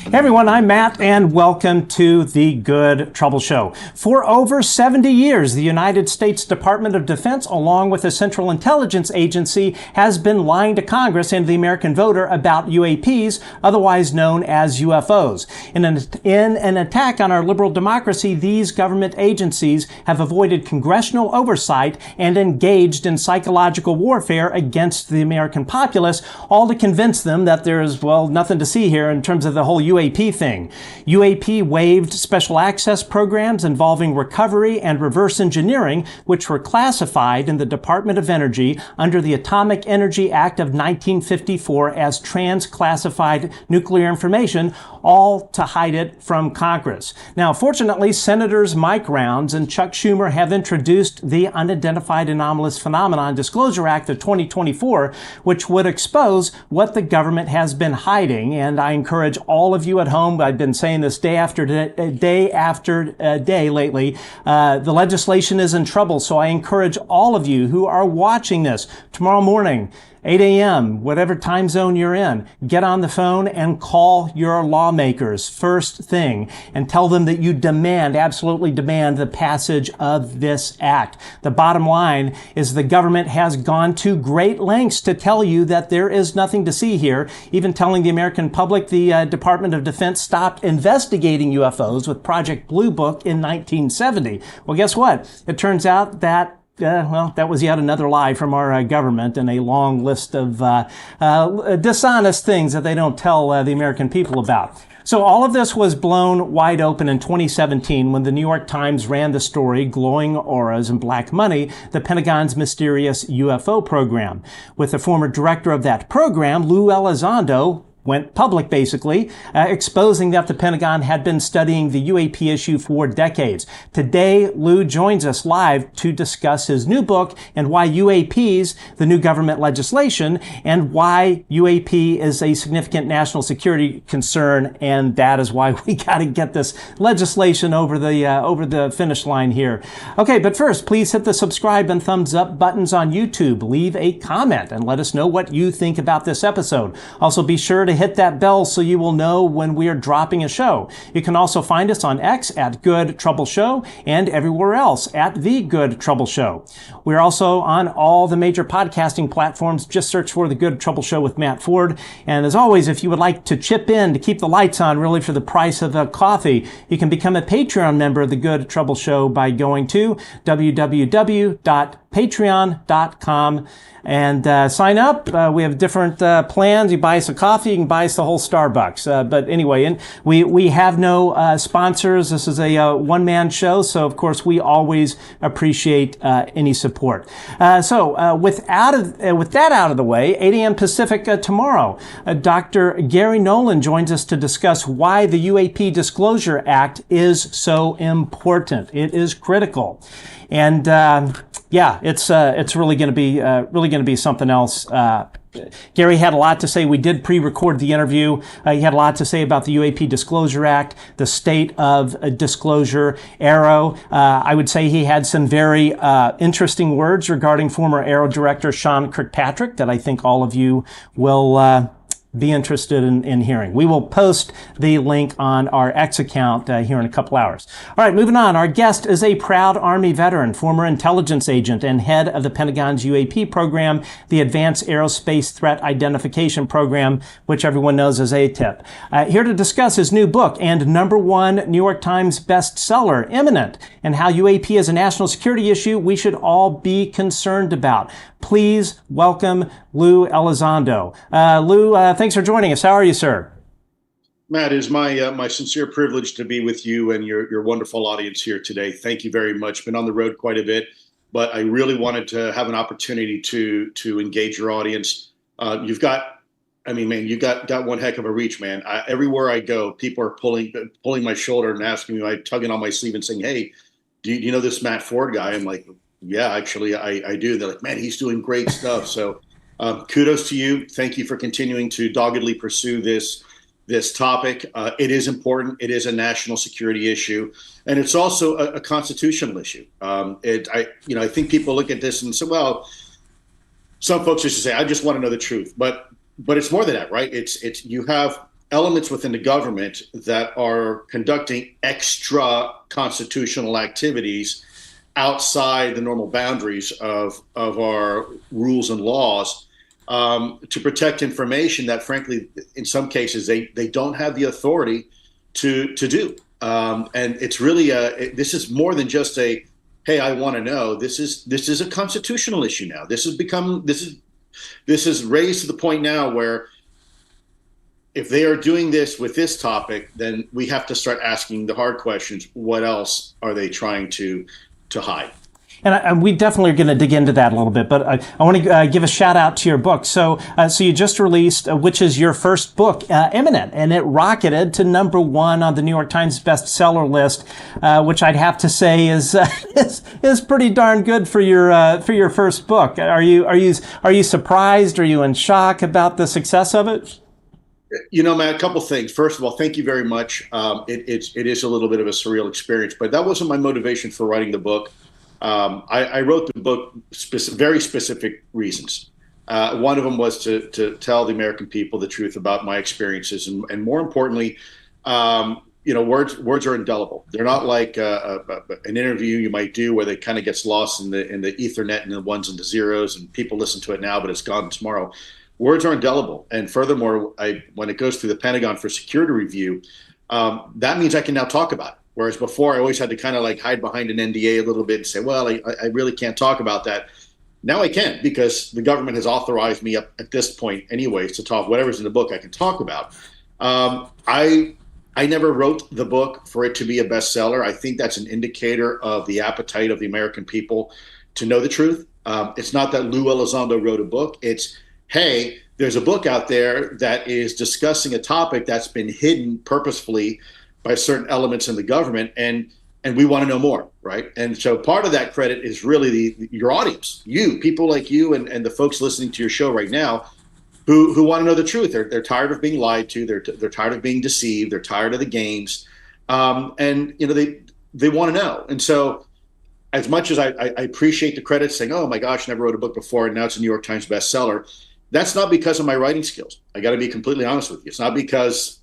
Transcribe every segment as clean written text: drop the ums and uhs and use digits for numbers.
Hey everyone, I'm Matt, and welcome to the Good Trouble Show. For over 70 years, the United States Department of Defense, along with the Central Intelligence Agency, has been lying to Congress and the American voter about UAPs, otherwise known as UFOs. In an attack on our liberal democracy, these government agencies have avoided congressional oversight and engaged in psychological warfare against the American populace, all to convince them that there is, well, nothing to see here in terms of the whole UAP thing. UAP waived special access programs involving recovery and reverse engineering, which were classified in the Department of Energy under the Atomic Energy Act of 1954 as trans-classified nuclear information, all to hide it from Congress. Now, fortunately, Senators Mike Rounds and Chuck Schumer have introduced the Unidentified Anomalous Phenomenon Disclosure Act of 2024, which would expose what the government has been hiding. And I encourage all of you at home, I've been saying this day after day lately, the legislation is in trouble. So I encourage all of you who are watching this tomorrow morning, 8 a.m., whatever time zone you're in, get on the phone and call your lawmakers first thing and tell them that you absolutely demand the passage of this act. The bottom line is the government has gone to great lengths to tell you that there is nothing to see here, even telling the American public the Department of Defense stopped investigating UFOs with Project Blue Book in 1970. Well, guess what? It turns out that that was yet another lie from our government and a long list of dishonest things that they don't tell the American people about. So all of this was blown wide open in 2017 when the New York Times ran the story, Glowing Auras and Black Money, the Pentagon's mysterious UFO program. With the former director of that program, Lue Elizondo, went public, basically, exposing that the Pentagon had been studying the UAP issue for decades. Today, Lue joins us live to discuss his new book and why UAPs, the new government legislation, and why UAP is a significant national security concern, and that is why we got to get this legislation over the finish line here. Okay, but first, please hit the subscribe and thumbs up buttons on YouTube. Leave a comment and let us know what you think about this episode. Also, be sure to hit that bell so you will know when we are dropping a show. You can also find us on X at Good Trouble Show and everywhere else at The Good Trouble Show. We're also on all the major podcasting platforms. Just search for The Good Trouble Show with Matt Ford. And as always, if you would like to chip in to keep the lights on, really for the price of a coffee, you can become a Patreon member of The Good Trouble Show by going to www.patreon.com and sign up. We have different plans. You buy us a coffee, you can buy us the whole Starbucks. But anyway, and we have no sponsors. This is a one-man show, so of course we always appreciate any support. With that out of the way, 8 a.m. Pacific tomorrow, Dr. Gary Nolan joins us to discuss why the UAP Disclosure Act is so important. It is critical. And it's really going to be something else. Gary had a lot to say. We did pre-record the interview. He had a lot to say about the UAP Disclosure Act, the state of disclosure, Aero. I would say he had some very interesting words regarding former Aero director Sean Kirkpatrick that I think all of you will be interested in hearing. We will post the link on our X account here in a couple hours. All right, moving on. Our guest is a proud Army veteran, former intelligence agent, and head of the Pentagon's UAP program, the Advanced Aerospace Threat Identification Program, which everyone knows as AATIP. Here to discuss his new book and #1 New York Times bestseller, Imminent, and how UAP is a national security issue we should all be concerned about. Please welcome Lue Elizondo. Lue, thanks for joining us. How are you, sir? Matt, it is my sincere privilege to be with you and your wonderful audience here today. Thank you very much. Been on the road quite a bit, but I really wanted to have an opportunity to engage your audience. You got one heck of a reach, man. Everywhere I go, people are pulling my shoulder and asking me, tugging on my sleeve and saying, "Hey, do you know this Matt Ford guy?" I'm like, "Yeah, actually, I do." They're like, "Man, he's doing great stuff." So kudos to you. Thank you for continuing to doggedly pursue this topic. It is important. It is a national security issue, and it's also a constitutional issue. I think people look at this and say, well, some folks just say, "I just want to know the truth," but it's more than that, right? It's you have elements within the government that are conducting extra constitutional activities outside the normal boundaries of our rules and laws, to protect information that, frankly, in some cases, they don't have the authority to do. And it's really this is more than just a, hey, I want to know. This is a constitutional issue now. This is raised to the point now where if they are doing this with this topic, then we have to start asking the hard questions. What else are they trying to hide? And we definitely are going to dig into that a little bit, but I want to give a shout out to your book. So you just released, which is your first book, Imminent, and it rocketed to #1 on the New York Times bestseller list, which I'd have to say is pretty darn good for your first book. Are you surprised? Are you in shock about the success of it? You know, Matt, a couple things. First of all, thank you very much. It is a little bit of a surreal experience, but that wasn't my motivation for writing the book. I wrote the book very specific reasons. One of them was to tell the American people the truth about my experiences, and more importantly, words are indelible. They're not like an interview you might do where they kind of gets lost in the Ethernet and the ones and the zeros, and people listen to it now, but it's gone tomorrow. Words are indelible, and furthermore, when it goes through the Pentagon for security review, that means I can now talk about it. Whereas before, I always had to kind of like hide behind an NDA a little bit and say, well, I really can't talk about that. Now I can, because the government has authorized me up at this point anyways to talk whatever's in the book I can talk about. I never wrote the book for it to be a bestseller. I think that's an indicator of the appetite of the American people to know the truth. It's not that Lue Elizondo wrote a book. It's, hey, there's a book out there that is discussing a topic that's been hidden purposefully by certain elements in the government, and we want to know more, right? And so part of that credit is really your audience, people like you and the folks listening to your show right now who want to know the truth. They're tired of being lied to. They're tired of being deceived. They're tired of the games, and they want to know. And so, as much as I appreciate the credit, saying, "Oh my gosh, never wrote a book before, and now it's a New York Times bestseller," that's not because of my writing skills. I got to be completely honest with you. It's not because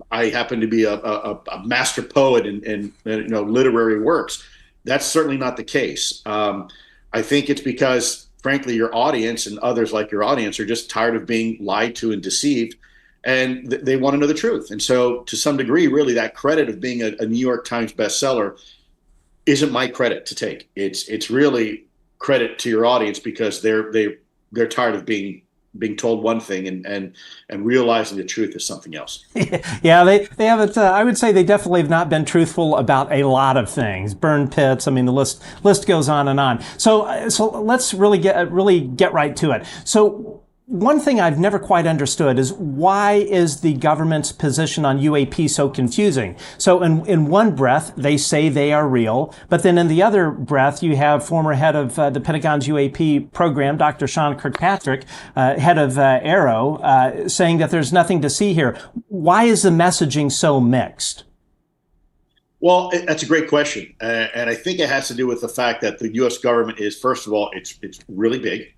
I happen to be a master poet in literary works. That's certainly not the case. I think it's because, frankly, your audience and others like your audience are just tired of being lied to and deceived, and they want to know the truth. And so, to some degree, really, that credit of being a New York Times bestseller isn't my credit to take. It's really credit to your audience, because they're tired of being told one thing and realizing the truth is something else. Yeah, they haven't. I would say they definitely have not been truthful about a lot of things. Burn pits. I mean, the list goes on and on. So let's really get right to it. So one thing I've never quite understood is, why is the government's position on UAP so confusing? So in one breath, they say they are real, but then in the other breath, you have former head of the Pentagon's UAP program, Dr. Sean Kirkpatrick, head of AARO, saying that there's nothing to see here. Why is the messaging so mixed? Well, that's a great question. And I think it has to do with the fact that the U.S. government is, first of all, it's really big.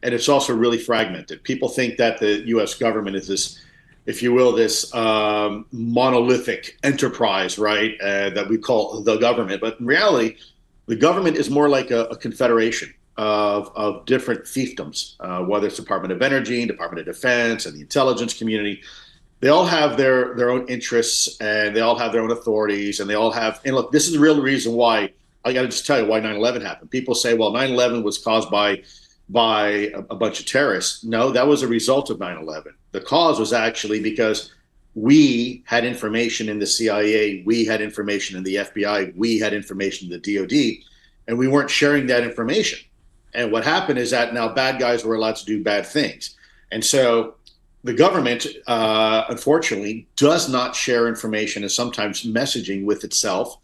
And it's also really fragmented. People think that the U.S. government is this, if you will, this monolithic enterprise, right, that we call the government. But in reality, the government is more like a confederation of different fiefdoms, whether it's Department of Energy, Department of Defense, and the intelligence community. They all have their own interests, and they all have their own authorities, and they all have, and look, this is the real reason why, I got to just tell you why 9/11 happened. People say, well, 9/11 was caused by a bunch of terrorists. No, that was a result of 9/11. The cause was actually because we had information in the CIA, we had information in the FBI, we had information in the DOD, and we weren't sharing that information. And what happened is that now bad guys were allowed to do bad things. And so the government, unfortunately, does not share information and sometimes messaging with itself.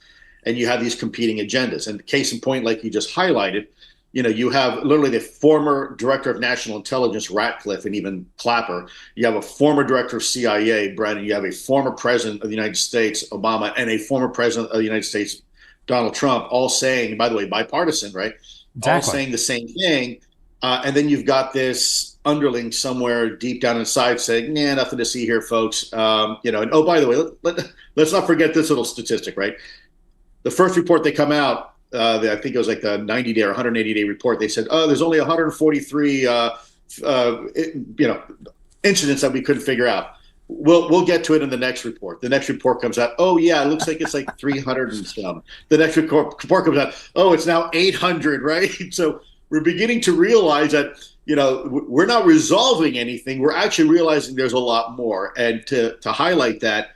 And you have these competing agendas. And the case in point, like you just highlighted, you have literally the former director of national intelligence, Ratcliffe, and even Clapper. You have a former director of CIA, Brennan. You have a former president of the United States, Obama, and a former president of the United States, Donald Trump, all saying, by the way, bipartisan, right? Exactly. All saying the same thing. And then you've got this underling somewhere deep down inside saying, "Nah, nothing to see here, folks." And oh, by the way, let's not forget this little statistic, right? The first report they come out, I think it was like the 90-day or 180-day report. They said, "Oh, there's only 143, incidents that we couldn't figure out." We'll get to it in the next report. The next report comes out. Oh yeah, it looks like it's like 300 and some. The next report comes out. Oh, it's now 800, right? So we're beginning to realize that we're not resolving anything. We're actually realizing there's a lot more. And to highlight that,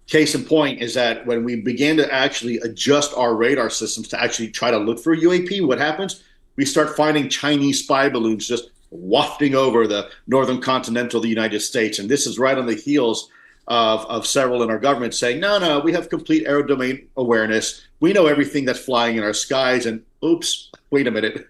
case in point is that when we began to actually adjust our radar systems to actually try to look for UAP, what happens? We start finding Chinese spy balloons just wafting over the northern continental of the United States. And this is right on the heels of several in our government saying, no, we have complete aerodomain awareness. We know everything that's flying in our skies. And oops, wait a minute.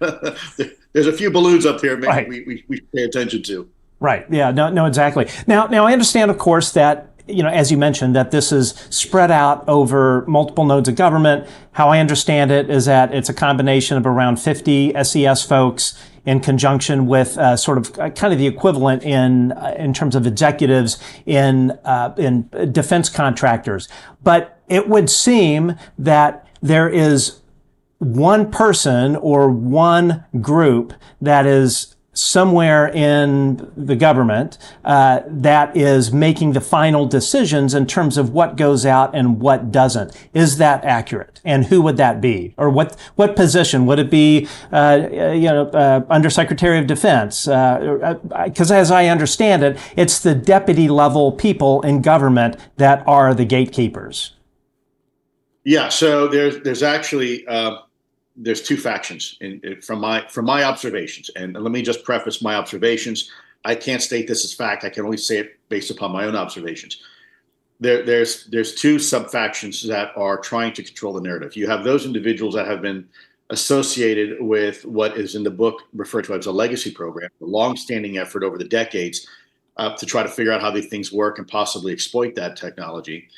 There's a few balloons up here maybe right. we pay attention to. Right. Yeah, no, exactly. Now I understand, of course, that as you mentioned, that this is spread out over multiple nodes of government. How I understand it is that it's a combination of around 50 SES folks in conjunction with sort of kind of the equivalent in terms of executives in defense contractors. But it would seem that there is one person or one group that is somewhere in the government that is making the final decisions in terms of what goes out and what doesn't. Is that accurate? And who would that be? Or what position? Would it be, Undersecretary of Defense? Because as I understand it, it's the deputy level people in government that are the gatekeepers. Yeah, so there's actually there's two factions from my observations, and let me just preface my observations. I can't state this as fact. I can only say it based upon my own observations. There's two sub-factions that are trying to control the narrative. You have those individuals that have been associated with what is in the book referred to as a legacy program, a long-standing effort over the decades to try to figure out how these things work and possibly exploit that technology.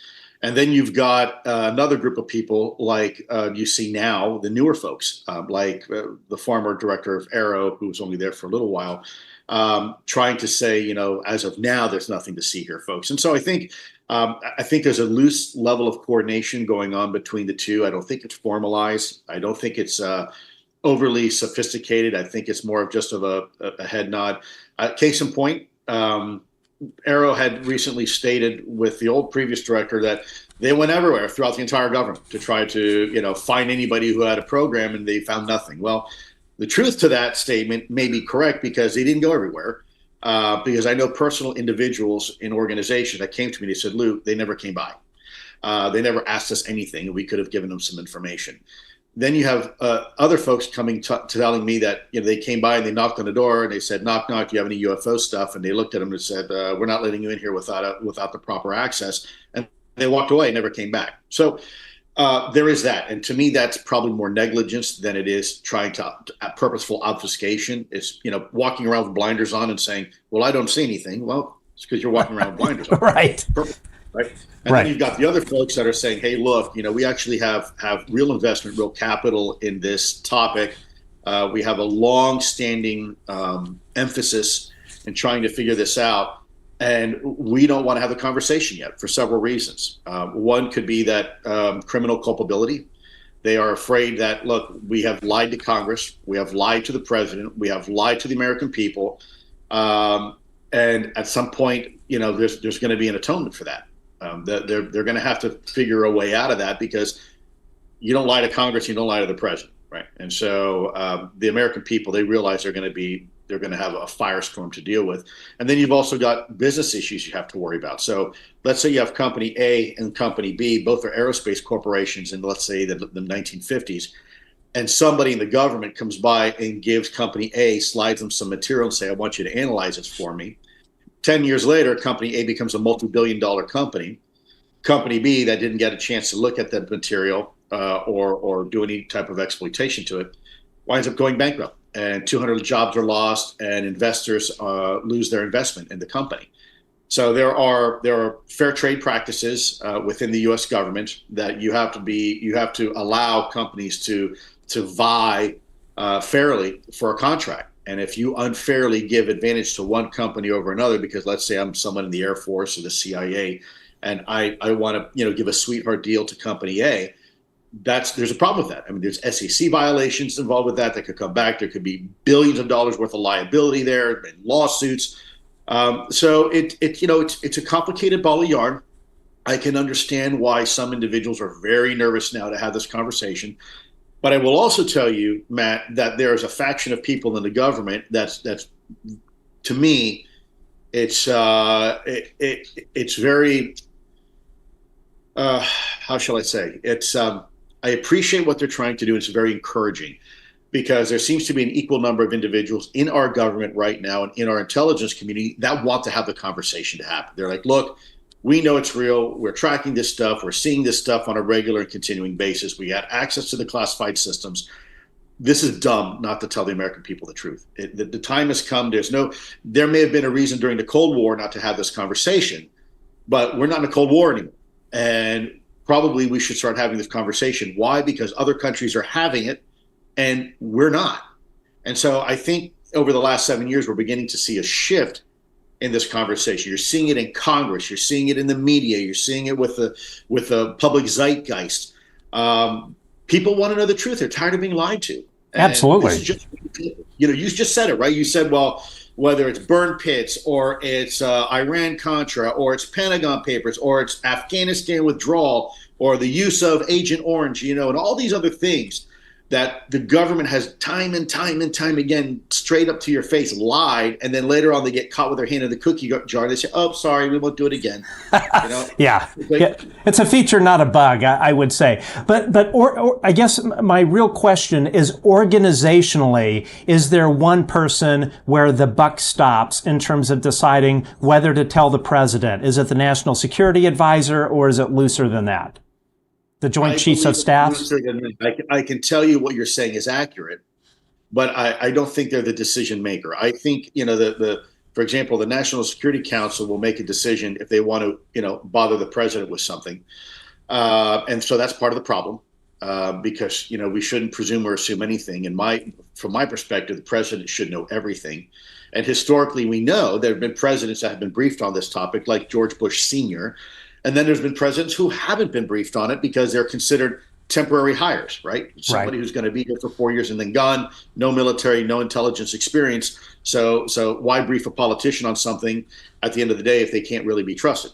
And then you've got another group of people like you see now, the newer folks, like the former director of Aero, who was only there for a little while, trying to say, as of now, there's nothing to see here, folks. And so I think there's a loose level of coordination going on between the two. I don't think it's formalized. I don't think it's overly sophisticated. I think it's more of just of a head nod. Case in point, Aero had recently stated with the old previous director that they went everywhere throughout the entire government to try to, find anybody who had a program, and they found nothing. Well, the truth to that statement may be correct because they didn't go everywhere. Because I know personal individuals in organizations that came to me, they said, "Lou, they never came by. They never asked us anything, and we could have given them some information." Then you have other folks coming telling me that they came by and they knocked on the door and they said, "Knock, knock, do you have any UFO stuff?" And they looked at them and said, "We're not letting you in here without the proper access." And they walked away and never came back. So there is that. And to me, that's probably more negligence than it is trying to purposeful obfuscation. It's walking around with blinders on and saying, "Well, I don't see anything." Well, it's because you're walking around with blinders on. Right. Perfect. Right. And then you've got the other folks that are saying, "Hey, look, we actually have real investment, real capital in this topic. We have a long-standing emphasis in trying to figure this out, and we don't want to have the conversation yet for several reasons. One could be that criminal culpability. They are afraid that, look, we have lied to Congress, we have lied to the president, we have lied to the American people, and at some point, there's going to be an atonement for that." They're going to have to figure a way out of that because you don't lie to Congress, you don't lie to the president, right? And so the American people, they realize they're going to have a firestorm to deal with. And then you've also got business issues you have to worry about. So let's say you have Company A and Company B, both are aerospace corporations in, let's say, the 1950s, and somebody in the government comes by and gives Company A, slides them some material and say, "I want you to analyze this for me." 10 years later, Company A becomes a multi-billion-dollar company. Company B, that didn't get a chance to look at that material or do any type of exploitation to it, winds up going bankrupt. And 200 jobs are lost, and investors lose their investment in the company. So there are fair trade practices within the U.S. government that you have to allow companies to vie fairly for a contract. And if you unfairly give advantage to one company over another, because let's say I'm someone in the Air Force or the CIA, and I want to give a sweetheart deal to company A, there's a problem with that. I mean, there's SEC violations involved with that could come back. There could be billions of dollars worth of liability there, and lawsuits. So it's a complicated ball of yarn. I can understand why some individuals are very nervous now to have this conversation. But I will also tell you, Matt, that there is a faction of people in the government that's to me, it's very how shall I say? I appreciate what they're trying to do. It's very encouraging, because there seems to be an equal number of individuals in our government right now and in our intelligence community that want to have the conversation to happen. They're like, look, we know it's real. We're tracking this stuff. We're seeing this stuff on a regular and continuing basis. We got access to the classified systems. This is dumb not to tell the American people the truth. The time has come. There may have been a reason during the Cold War not to have this conversation, but we're not in a Cold War anymore. And probably we should start having this conversation. Why? Because other countries are having it and we're not. And so I think over the last 7 years, we're beginning to see a shift in this conversation. You're seeing it in Congress. You're seeing it in the media. You're seeing it with the public zeitgeist. People want to know the truth. They're tired of being lied to. And absolutely. You just said it, right? You said, well, whether it's burn pits or it's Iran-Contra or it's Pentagon Papers or it's Afghanistan withdrawal or the use of Agent Orange, and all these other things that the government has time and time and time again, straight up to your face, lied, and then later on they get caught with their hand in the cookie jar. They say, "Oh, sorry, we won't do it again." Yeah, it's a feature, not a bug, I would say. But I guess my real question is, organizationally, is there one person where the buck stops in terms of deciding whether to tell the president? Is it the National Security Advisor, or is it looser than that? The Joint Chiefs of Staff? I can tell you what you're saying is accurate, but I don't think they're the decision maker. I think, for example, the National Security Council will make a decision if they want to, bother the president with something. And so that's part of the problem, because, we shouldn't presume or assume anything. From my perspective, the president should know everything. And historically, we know there have been presidents that have been briefed on this topic, like George Bush Sr., and then there's been presidents who haven't been briefed on it because they're considered temporary hires, right? Somebody who's going to be here for 4 years and then gone, no military, no intelligence experience. So why brief a politician on something at the end of the day if they can't really be trusted?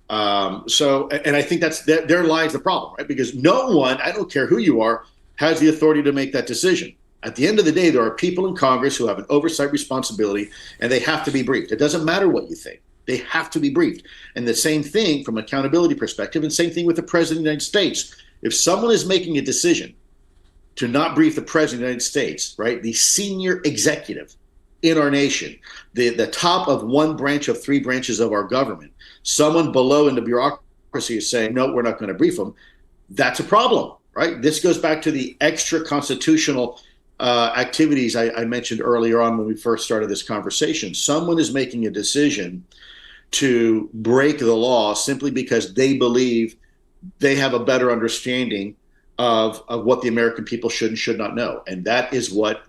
And I think there lies the problem, right? Because no one, I don't care who you are, has the authority to make that decision. At the end of the day, there are people in Congress who have an oversight responsibility, and they have to be briefed. It doesn't matter what you think. They have to be briefed. And the same thing from an accountability perspective, and same thing with the President of the United States. If someone is making a decision to not brief the President of the United States, right, the senior executive in our nation, the top of one branch of three branches of our government, someone below in the bureaucracy is saying, no, we're not going to brief them, that's a problem, right? This goes back to the extra constitutional activities I mentioned earlier on when we first started this conversation. Someone is making a decision to break the law simply because they believe they have a better understanding of what the American people should and should not know. And that is what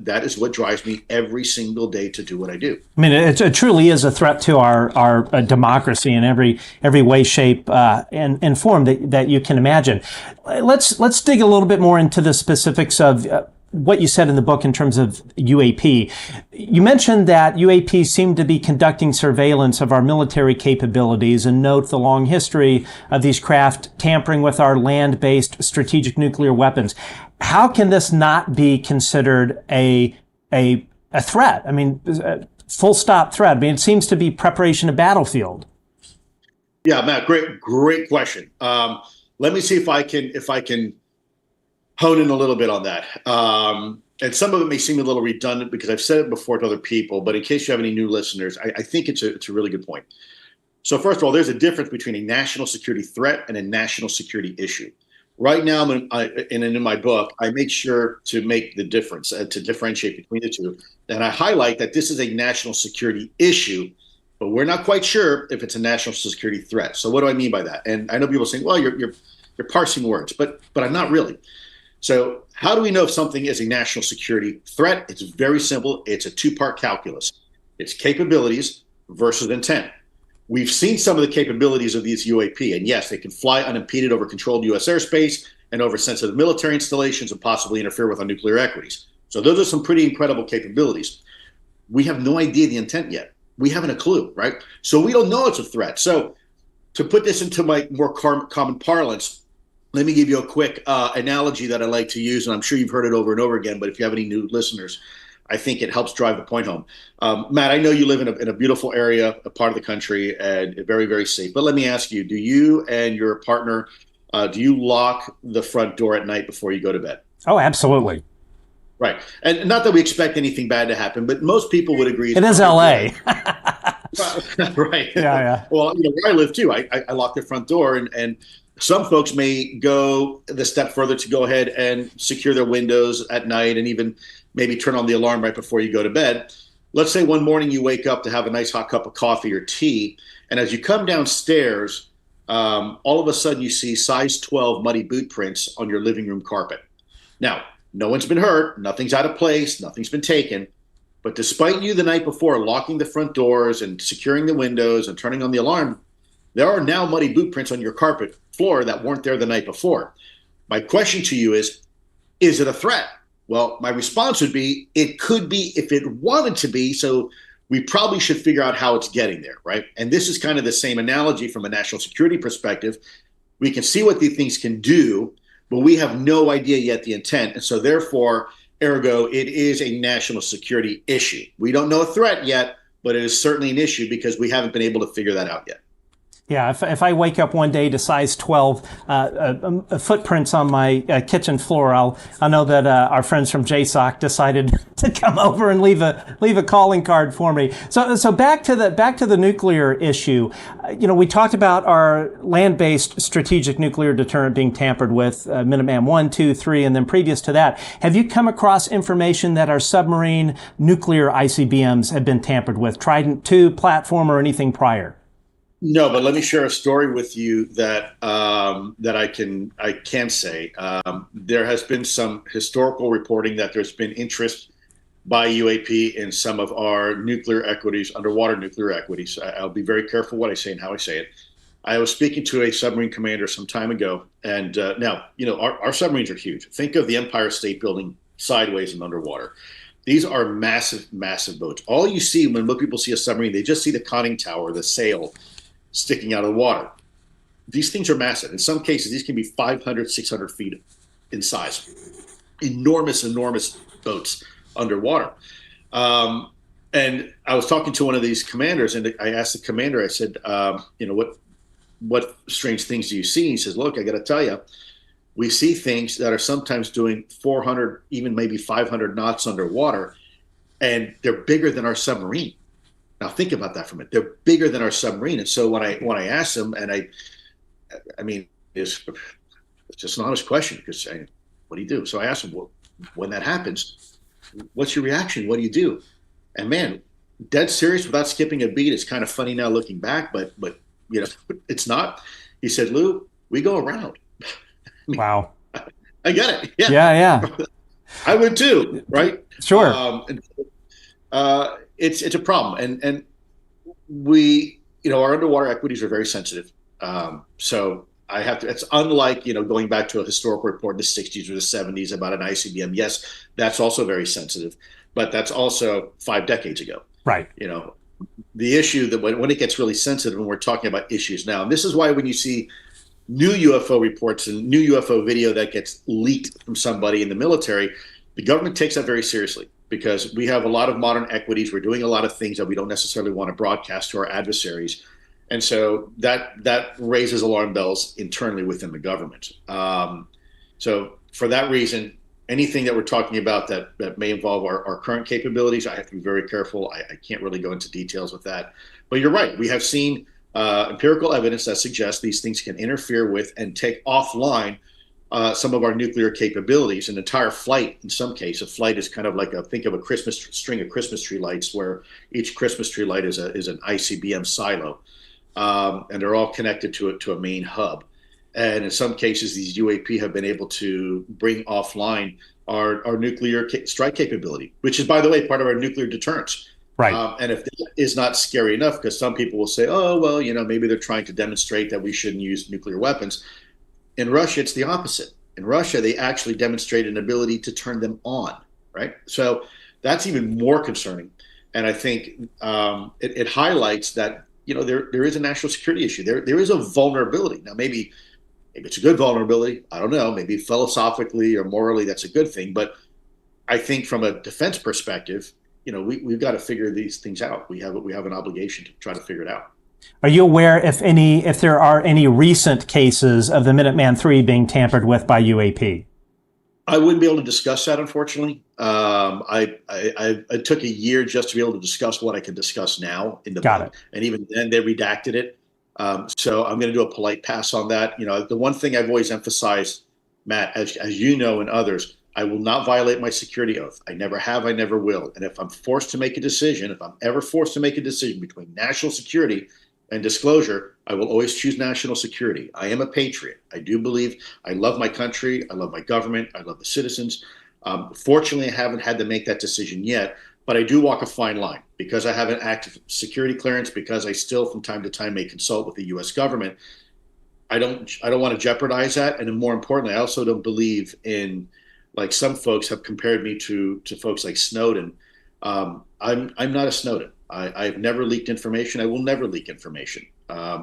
drives me every single day to do what I do. I mean, it truly is a threat to our democracy in every way, shape, and form that you can imagine. Let's dig a little bit more into the specifics of what you said in the book in terms of UAP. You mentioned that UAP seemed to be conducting surveillance of our military capabilities, and note the long history of these craft tampering with our land-based strategic nuclear weapons. How can this not be considered a threat? I mean, a full stop threat. I mean, it seems to be preparation of battlefield. Yeah, Matt, great question. Let me see if I can hone in a little bit on that. And some of it may seem a little redundant because I've said it before to other people, but in case you have any new listeners, I think it's a really good point. So first of all, there's a difference between a national security threat and a national security issue. Right now, in my book, I make sure to make the difference, to differentiate between the two. And I highlight that this is a national security issue, but we're not quite sure if it's a national security threat. So what do I mean by that? And I know people saying, well, you're parsing words, but I'm not really. So How do we know if something is a national security threat? It's very simple. It's a two-part calculus. It's capabilities versus intent. We've seen some of the capabilities of these UAP, and yes, they can fly unimpeded over controlled U.S. airspace and over sensitive military installations and possibly interfere with our nuclear equities. So those are some pretty incredible capabilities. We have no idea the intent yet. We haven't a clue, right? So we don't know it's a threat. So to put this into my more common parlance, let me give you a quick analogy that I like to use, and I'm sure you've heard it over and over again, but if you have any new listeners, I think it helps drive the point home. Matt, I know you live in a beautiful area, a part of the country, and very, very safe. But let me ask you, do you and your partner, do you lock the front door at night before you go to bed? Oh, absolutely. Right. And not that we expect anything bad to happen, but most people would agree. It is LA. Right. Yeah. Well, where I live too, I lock the front door, and some folks may go the step further to go ahead and secure their windows at night and even maybe turn on the alarm right before you go to bed. Let's say one morning you wake up to have a nice hot cup of coffee or tea, and as you come downstairs, all of a sudden you see size 12 muddy boot prints on your living room carpet. Now, no one's been hurt, nothing's out of place, nothing's been taken, but despite you the night before locking the front doors and securing the windows and turning on the alarm, there are now muddy boot prints on your carpet floor that weren't there the night before. My question to you is it a threat? Well, my response would be, it could be if it wanted to be, so we probably should figure out how it's getting there, right? And this is kind of the same analogy from a national security perspective. We can see what these things can do, but we have no idea yet the intent. And so therefore, ergo, it is a national security issue. We don't know a threat yet, but it is certainly an issue because we haven't been able to figure that out yet. Yeah, if I wake up one day to size 12 footprints on my kitchen floor, I'll know that our friends from JSOC decided to come over and leave a calling card for me. So back to the nuclear issue. We talked about our land-based strategic nuclear deterrent being tampered with, Minuteman 1, 2, 3, and then previous to that. Have you come across information that our submarine nuclear ICBMs have been tampered with, Trident II platform or anything prior? No, but let me share a story with you that I can say. There has been some historical reporting that there's been interest by UAP in some of our nuclear equities, underwater nuclear equities. I'll be very careful what I say and how I say it. I was speaking to a submarine commander some time ago, and now, our submarines are huge. Think of the Empire State Building sideways and underwater. These are massive, massive boats. All you see when people see a submarine, they just see the conning tower, the sail, sticking out of the water. These things are massive. In some cases, these can be 500, 600 feet in size. Enormous, enormous boats underwater. And I was talking to one of these commanders, and I asked the commander, I said, what strange things do you see? He says, look, I got to tell you, we see things that are sometimes doing 400, even maybe 500 knots underwater, and they're bigger than our submarine. Now think about that for a minute. They're bigger than our submarine. And so when I asked him, and I mean, it's just an honest question because what do you do? So I asked him, well, when that happens, what's your reaction? What do you do? And man, dead serious without skipping a beat. It's kind of funny now looking back, but it's not. He said, Lou, we go around. I mean, wow. I get it. Yeah. I would too, right? Sure. It's a problem, and we, our underwater equities are very sensitive. So I have to. It's unlike going back to a historical report in the '60s or the '70s about an ICBM. Yes, that's also very sensitive, but that's also 5 decades ago. Right. The issue that when it gets really sensitive, and we're talking about issues now, and this is why when you see new UFO reports and new UFO video that gets leaked from somebody in the military, the government takes that very seriously. Because we have a lot of modern equities. We're doing a lot of things that we don't necessarily want to broadcast to our adversaries. And so that raises alarm bells internally within the government. So for that reason, anything that we're talking about that may involve our current capabilities, I have to be very careful. I can't really go into details with that. But you're right. We have seen empirical evidence that suggests these things can interfere with and take offline some of our nuclear capabilities. An entire flight, in some cases, a flight is kind of like think of a string of Christmas tree lights, where each Christmas tree light is an ICBM silo, and they're all connected to a main hub. And in some cases, these UAP have been able to bring offline our nuclear strike capability, which is, by the way, part of our nuclear deterrence. Right. And if that is not scary enough, because some people will say, oh, well, maybe they're trying to demonstrate that we shouldn't use nuclear weapons. In Russia, it's the opposite. In Russia, they actually demonstrate an ability to turn them on, right? So that's even more concerning. And I think it highlights that, there is a national security issue. There is a vulnerability. Now, maybe it's a good vulnerability. I don't know. Maybe philosophically or morally, that's a good thing. But I think from a defense perspective, we've got to figure these things out. We have an obligation to try to figure it out. Are you aware if there are any recent cases of the Minuteman III being tampered with by UAP? I wouldn't be able to discuss that, unfortunately. I took a year just to be able to discuss what I can discuss now in the book, and even then they redacted it. So I'm going to do a polite pass on that. The one thing I've always emphasized, Matt, as you know, and others, I will not violate my security oath. I never have, I never will. And if I'm forced to make a decision, if I'm ever forced to make a decision between national security and disclosure, I will always choose national security. I am a patriot. I do believe I love my country. I love my government. I love the citizens. Fortunately, I haven't had to make that decision yet, but I do walk a fine line because I have an active security clearance, because I still from time to time may consult with the U.S. government. I don't want to jeopardize that. And more importantly, I also don't believe in, like some folks have compared me to folks like Snowden. I'm not a Snowden. I've never leaked information. I will never leak information.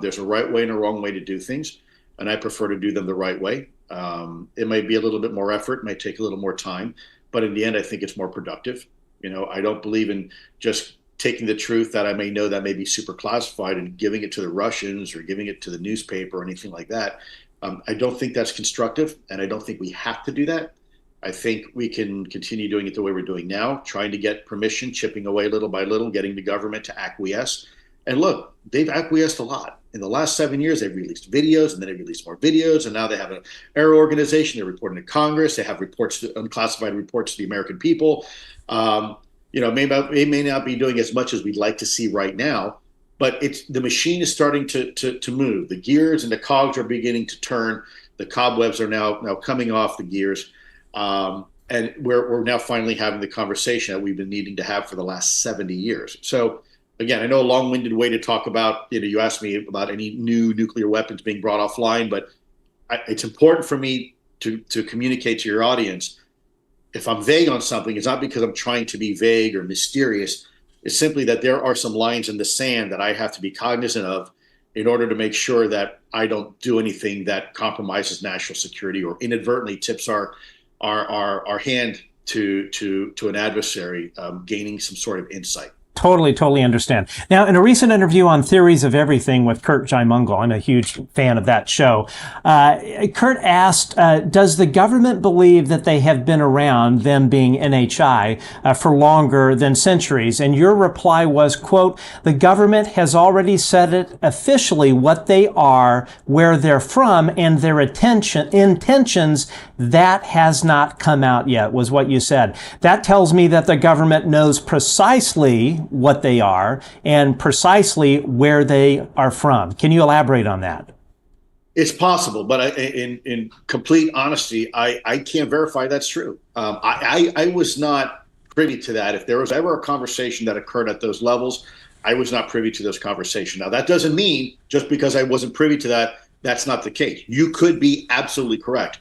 There's a right way and a wrong way to do things, and I prefer to do them the right way. It might be a little bit more effort, might take a little more time, but in the end, I think it's more productive. I don't believe in just taking the truth that I may know that may be super classified and giving it to the Russians or giving it to the newspaper or anything like that. I don't think that's constructive, and I don't think we have to do that. I think we can continue doing it the way we're doing now, trying to get permission, chipping away little by little, getting the government to acquiesce. And look, they've acquiesced a lot. In the last 7 years, they've released videos, and then they released more videos, and now they have an error organization. They're reporting to Congress. They have reports, unclassified reports to the American people. They may not be doing as much as we'd like to see right now, but the machine is starting to move. The gears and the cogs are beginning to turn. The cobwebs are now coming off the gears. And we're now finally having the conversation that we've been needing to have for the last 70 years. So again, I know a long-winded way to talk about, you asked me about any new nuclear weapons being brought offline, but it's important for me to communicate to your audience. If I'm vague on something, it's not because I'm trying to be vague or mysterious. It's simply that there are some lines in the sand that I have to be cognizant of in order to make sure that I don't do anything that compromises national security or inadvertently tips our hand to an adversary gaining some sort of insight. Totally understand. Now, in a recent interview on Theories of Everything with Kurt Jaimungal, I'm a huge fan of that show, Kurt asked, does the government believe that they have been around, them being NHI, for longer than centuries? And your reply was, quote, the government has already said it officially what they are, where they're from, and their intentions, that has not come out yet, was what you said. That tells me that the government knows precisely what they are and precisely where they are from. Can you elaborate on that? It's possible, but in complete honesty, I can't verify that's true. I was not privy to that. If there was ever a conversation that occurred at those levels, I was not privy to those conversations. Now, that doesn't mean just because I wasn't privy to that, that's not the case. You could be absolutely correct,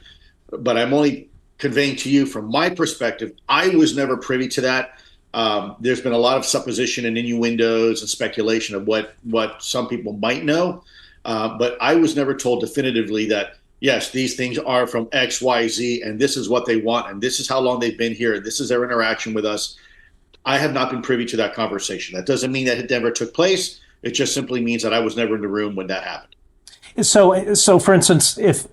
but I'm only conveying to you from my perspective, I was never privy to that. There's been a lot of supposition and innuendos and speculation of what some people might know, but I was never told definitively that, yes, these things are from X, Y, Z, and this is what they want, and this is how long they've been here, and this is their interaction with us. I have not been privy to that conversation. That doesn't mean that it never took place. It just simply means that I was never in the room when that happened. So for instance, if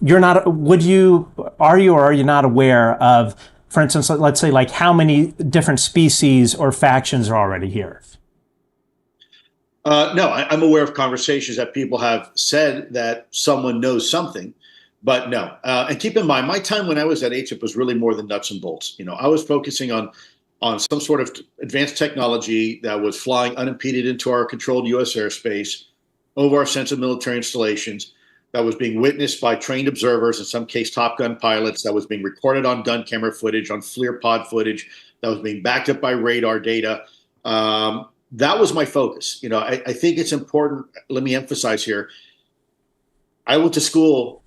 you're not, are you or are you not aware of, for instance, let's say, like, how many different species or factions are already here? No, I'm aware of conversations that people have said that someone knows something, but no. And keep in mind, my time when I was at AATIP was really more than nuts and bolts. I was focusing on some sort of advanced technology that was flying unimpeded into our controlled U.S. airspace over our sensitive military installations. that was being witnessed by trained observers, in some case Top Gun pilots, that was being recorded on Dun camera footage, on FLIR pod footage, that was being backed up by radar data. That was my focus. I think it's important. Let me emphasize here. I went to school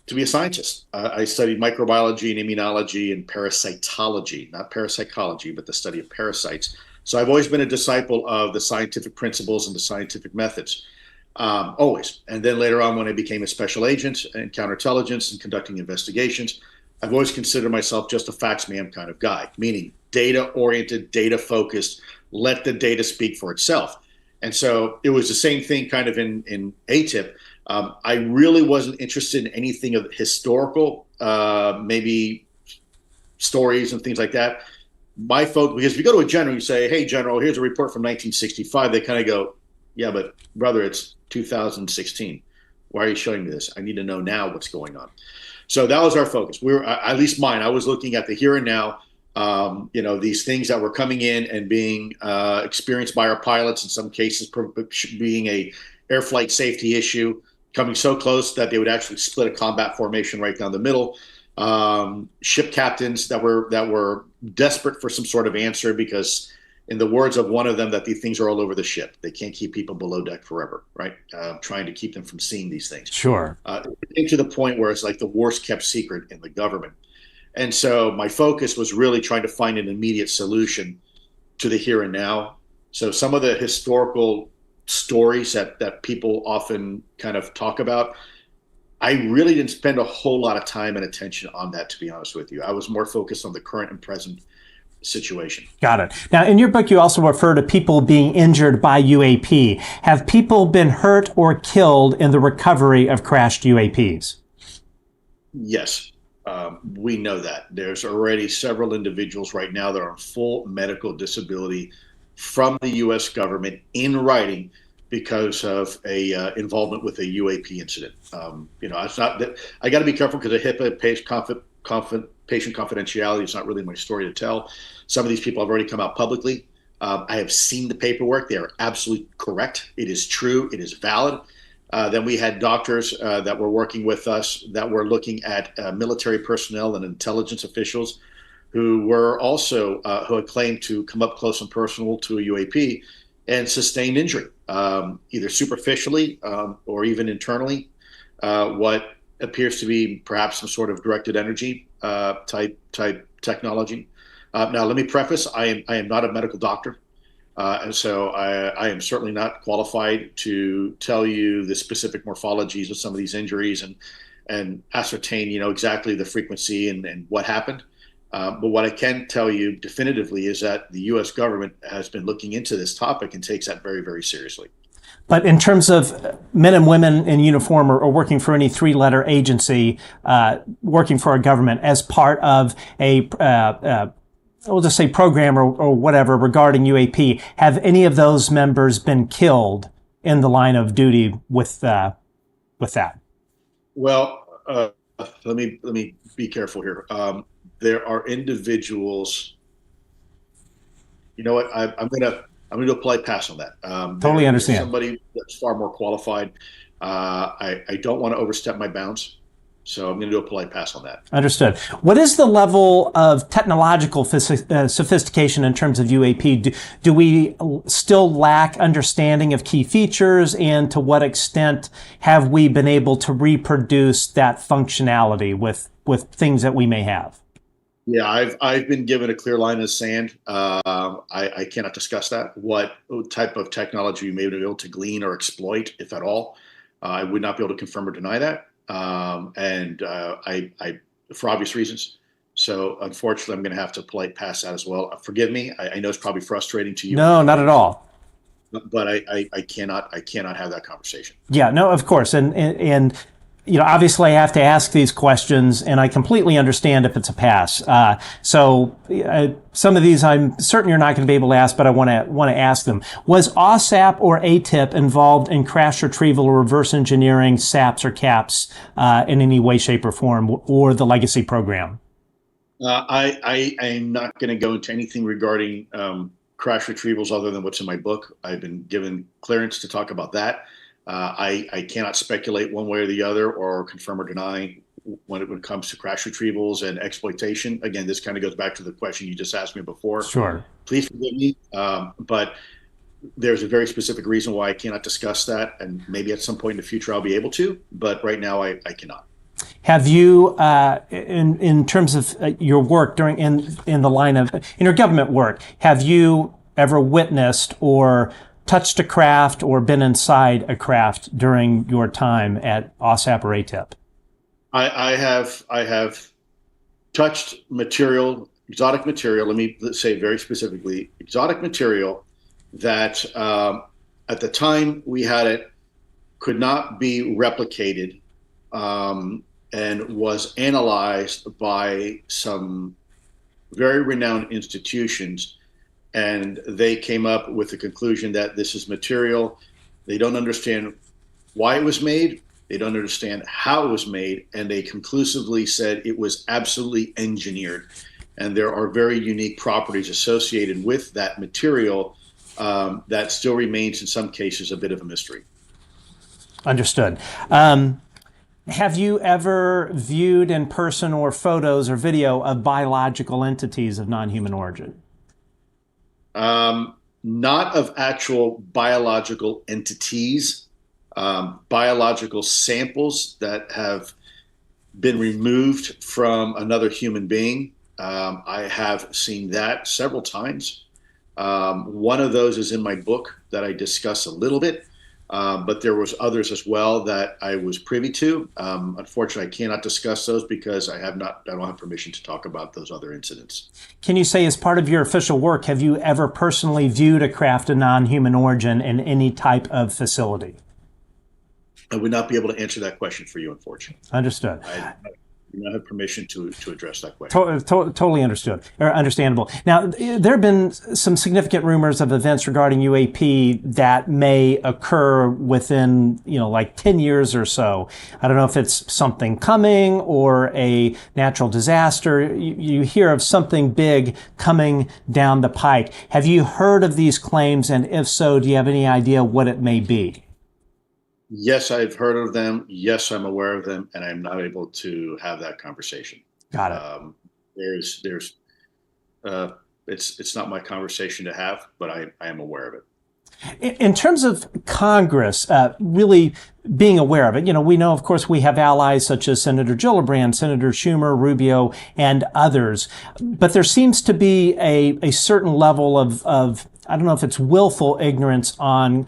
to be a scientist. I studied microbiology and immunology and parasitology, not parapsychology, but the study of parasites. So I've always been a disciple of the scientific principles and the scientific methods, always. And then later on, when I became a special agent in counterintelligence and conducting investigations, I've always considered myself just a facts man kind of guy, meaning data-oriented, data-focused, let the data speak for itself. And so it was the same thing kind of in AATIP. I really wasn't interested in anything of historical, maybe stories and things like that. My focus, because if you go to a general, you say, hey, general, here's a report from 1965. They kind of go, yeah, but brother, it's 2016. Why are you showing me this? I need to know now what's going on. So that was our focus. We were, at least mine, I was looking at the here and now, these things that were coming in and being experienced by our pilots, in some cases being a air flight safety issue, coming so close that they would actually split a combat formation right down the middle. Ship captains that were desperate for some sort of answer because, in the words of one of them, that these things are all over the ship. They can't keep people below deck forever, right? Trying to keep them from seeing these things. Sure. To the point where it's like the worst kept secret in the government. And so my focus was really trying to find an immediate solution to the here and now. So some of the historical stories that people often kind of talk about, I really didn't spend a whole lot of time and attention on that, to be honest with you. I was more focused on the current and present situation. Got it. Now, in your book, you also refer to people being injured by UAP. Have people been hurt or killed in the recovery of crashed UAPs? Yes. We know that. There's already several individuals right now that are on full medical disability from the U.S. government in writing because of a involvement with a UAP incident. It's not that I got to be careful because of HIPAA, patient confidentiality is not really my story to tell. Some of these people have already come out publicly. I have seen the paperwork. They are absolutely correct. It is true. It is valid. Then we had doctors that were working with us that were looking at military personnel and intelligence officials who were also who had claimed to come up close and personal to a UAP and sustained injury, either superficially or even internally. What appears to be perhaps some sort of directed energy type technology. Now, let me preface: I am not a medical doctor. And so I am certainly not qualified to tell you the specific morphologies of some of these injuries and ascertain, exactly the frequency and what happened. But what I can tell you definitively is that the U.S. government has been looking into this topic and takes that very, very seriously. But in terms of men and women in uniform or working for any three-letter agency, working for a government as part of a we'll just say program or whatever regarding UAP, have any of those members been killed in the line of duty with that? Well, let me be careful here. There are individuals. You know what? I'm gonna do a polite pass on that. Totally understand. Somebody that's far more qualified. I don't want to overstep my bounds. So I'm going to do a polite pass on that. Understood. What is the level of technological sophistication in terms of UAP? Do we still lack understanding of key features, and to what extent have we been able to reproduce that functionality with things that we may have? Yeah, I've been given a clear line in the sand. I cannot discuss that. What type of technology you may be able to glean or exploit, if at all. I would not be able to confirm or deny that. I for obvious reasons. So unfortunately, I'm going to have to polite pass that as well. Forgive me. I know it's probably frustrating to you. No, not at all. But I cannot have that conversation. Yeah, no, of course. And obviously I have to ask these questions, and I completely understand if it's a pass. So some of these I'm certain you're not going to be able to ask, but I want to ask them. Was OSAP or AATIP involved in crash retrieval or reverse engineering SAPs or CAPs in any way, shape, or form, or the legacy program? I am not going to go into anything regarding crash retrievals other than what's in my book. I've been given clearance to talk about that. I cannot speculate one way or the other or confirm or deny when it comes to crash retrievals and exploitation. Again, this kind of goes back to the question you just asked me before. Sure. Please forgive me, but there's a very specific reason why I cannot discuss that, and maybe at some point in the future I'll be able to, but right now I cannot. Have you, in terms of your work in the line of in your government work, have you ever witnessed or touched a craft or been inside a craft during your time at OSAP or AATIP? I have touched material, exotic material. Let's say very specifically, exotic material that at the time we had it could not be replicated, and was analyzed by some very renowned institutions, and they came up with the conclusion that this is material. They don't understand why it was made. They don't understand how it was made, and they conclusively said it was absolutely engineered. And there are very unique properties associated with that material that still remains in some cases a bit of a mystery. Understood. Have you ever viewed in person or photos or video of biological entities of non-human origin? Not of actual biological entities, biological samples that have been removed from another human being. I have seen that several times. One of those is in my book that I discuss a little bit, but there was others as well that I was privy to. Unfortunately, I cannot discuss those because I don't have permission to talk about those other incidents. Can you say, as part of your official work, have you ever personally viewed a craft of non-human origin in any type of facility? I would not be able to answer that question for you, unfortunately. Understood. I do not have permission to address that question. Totally understood, or understandable. Now, there have been some significant rumors of events regarding UAP that may occur within, like 10 years or so. I don't know if it's something coming or a natural disaster. You hear of something big coming down the pike. Have you heard of these claims? And if so, do you have any idea what it may be? Yes, I've heard of them. Yes, I'm aware of them, and I'm not able to have that conversation. Got it. It's not my conversation to have, but I am aware of it. In terms of Congress really being aware of it, we know, of course, we have allies such as Senator Gillibrand, Senator Schumer, Rubio, and others. But there seems to be a certain level of, I don't know if it's willful ignorance on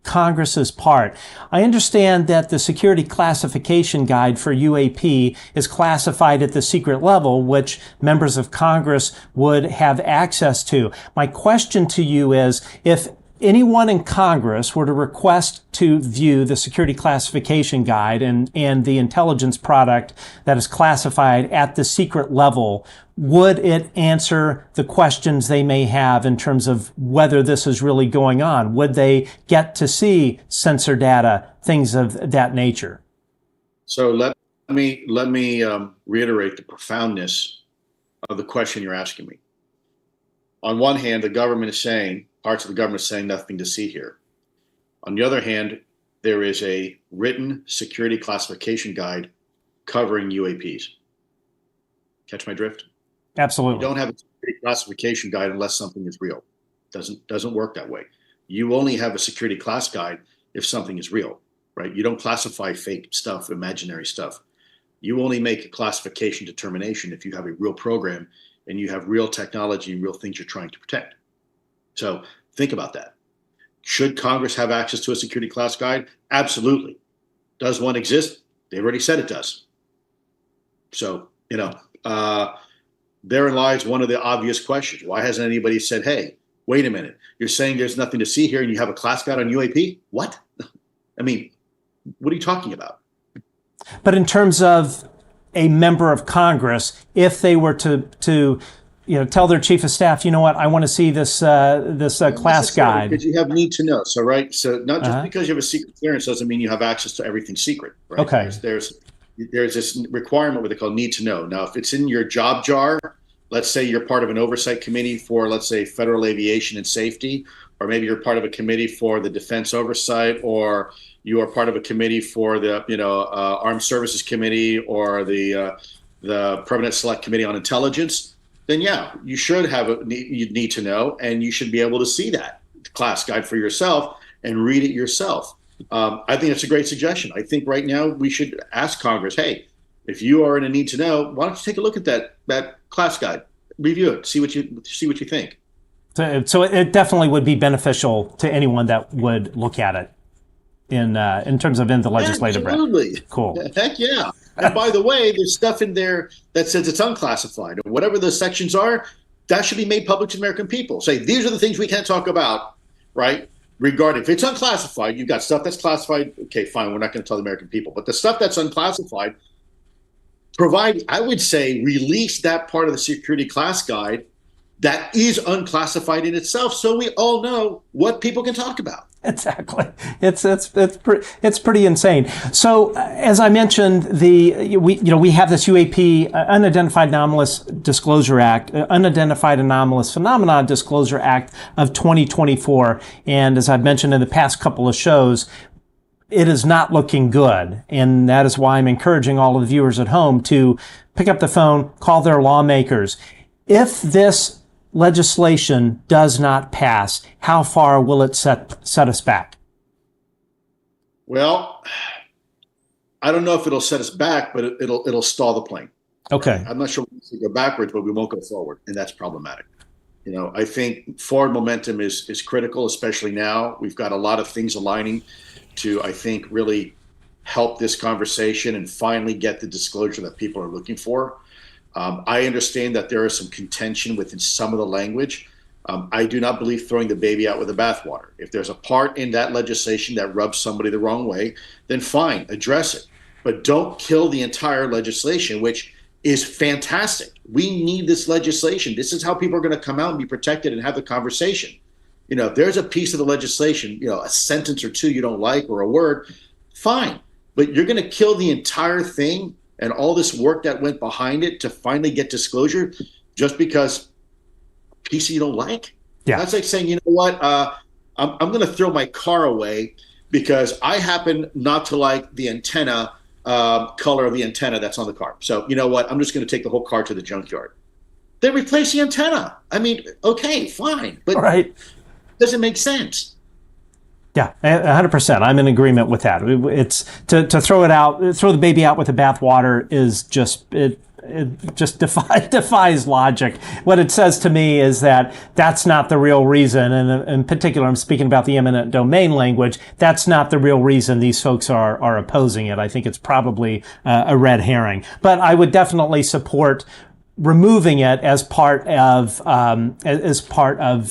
Congress's part. I understand that the security classification guide for UAP is classified at the secret level, which members of Congress would have access to. My question to you is, if anyone in Congress were to request to view the security classification guide and the intelligence product that is classified at the secret level, would it answer the questions they may have in terms of whether this is really going on? Would they get to see sensor data, things of that nature? So let me reiterate the profoundness of the question you're asking me. On one hand, the government is saying, parts of the government is saying nothing to see here. On the other hand, there is a written security classification guide covering UAPs. Catch my drift? Absolutely. You don't have a security classification guide unless something is real. Doesn't work that way. You only have a security class guide if something is real, right? You don't classify fake stuff, imaginary stuff. You only make a classification determination if you have a real program and you have real technology and real things you're trying to protect. So think about that. Should Congress have access to a security class guide? Absolutely. Does one exist? They've already said it does. So, therein lies one of the obvious questions. Why hasn't anybody said, hey, wait a minute, you're saying there's nothing to see here and you have a class guide on UAP? What? I mean, what are you talking about? But in terms of a member of Congress, if they were to tell their chief of staff, you know what, I want to see this class guide. Because you have need to know. So, right. So not just because you have a secret clearance doesn't mean you have access to everything secret. Right? Okay. There's this requirement, what they call need to know. Now, if it's in your job jar, let's say you're part of an oversight committee for, let's say, federal aviation and safety, or maybe you're part of a committee for the defense oversight, or you are part of a committee for the Armed Services Committee, or the Permanent Select Committee on Intelligence, then yeah, you should you need to know, and you should be able to see that class guide for yourself and read it yourself. I think that's a great suggestion. I think right now we should ask Congress, hey, if you are in a need to know, why don't you take a look at that class guide, review it, see what you think. So it definitely would be beneficial to anyone that would look at it in terms of in the legislative branch. Absolutely. Cool. Heck yeah. And by the way, there's stuff in there that says it's unclassified, or whatever those sections are, that should be made public to the American people. Say, these are the things we can't talk about, right? Regarding, if it's unclassified, you've got stuff that's classified. Okay, fine, we're not going to tell the American people. But the stuff that's unclassified, I would say, release that part of the security class guide that is unclassified in itself, so we all know what people can talk about. Exactly. It's pretty insane. So, as I mentioned, we have this UAP Unidentified Anomalous Disclosure Act, Unidentified Anomalous Phenomena Disclosure Act of 2024, and as I've mentioned in the past couple of shows, it is not looking good, and that is why I'm encouraging all of the viewers at home to pick up the phone, call their lawmakers. If this legislation does not pass, how far will it set us back? Well, I don't know if it'll set us back, but it'll stall the plane. Okay. Right? I'm not sure we can go backwards, but we won't go forward, and that's problematic. I think forward momentum is critical, especially now. We've got a lot of things aligning to, I think, really help this conversation and finally get the disclosure that people are looking for. I understand that there is some contention within some of the language. I do not believe throwing the baby out with the bathwater. If there's a part in that legislation that rubs somebody the wrong way, then fine, address it. But don't kill the entire legislation, which is fantastic. We need this legislation. This is how people are going to come out and be protected and have the conversation. If there's a piece of the legislation, a sentence or two you don't like, or a word, fine. But you're going to kill the entire thing and all this work that went behind it to finally get disclosure just because piece you don't like? Yeah. That's like saying, you know what, I'm going to throw my car away because I happen not to like the antenna color of the antenna that's on the car. So you know what, I'm just going to take the whole car to the junkyard. Then replace the antenna. I mean, okay, fine. But it doesn't make sense. Yeah, 100%. I'm in agreement with that. It's to throw the baby out with the bathwater is just it just defies logic. What it says to me is that that's not the real reason, and in particular, I'm speaking about the eminent domain language. That's not the real reason these folks are opposing it. I think it's probably a red herring. But I would definitely support removing it as part of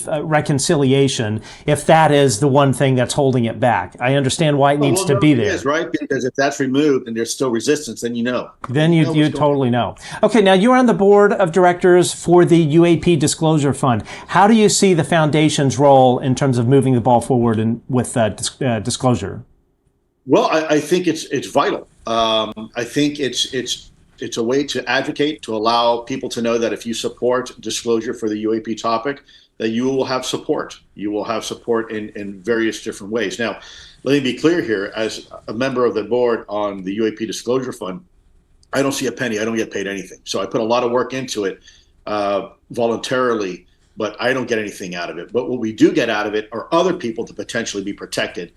reconciliation, if that is the one thing that's holding it back. I understand why it needs to be there. It is, right? Because if that's removed and there's still resistance, then you know. Then you totally know. Okay, now you're on the board of directors for the UAP Disclosure Fund. How do you see the foundation's role in terms of moving the ball forward with disclosure? Well, I think it's vital. I think it's a way to advocate, to allow people to know that if you support disclosure for the UAP topic, that you will have support. You will have support in various different ways. Now, let me be clear here. As a member of the board on the UAP Disclosure Fund, I don't see a penny. I don't get paid anything. So I put a lot of work into it voluntarily, but I don't get anything out of it. But what we do get out of it are other people to potentially be protected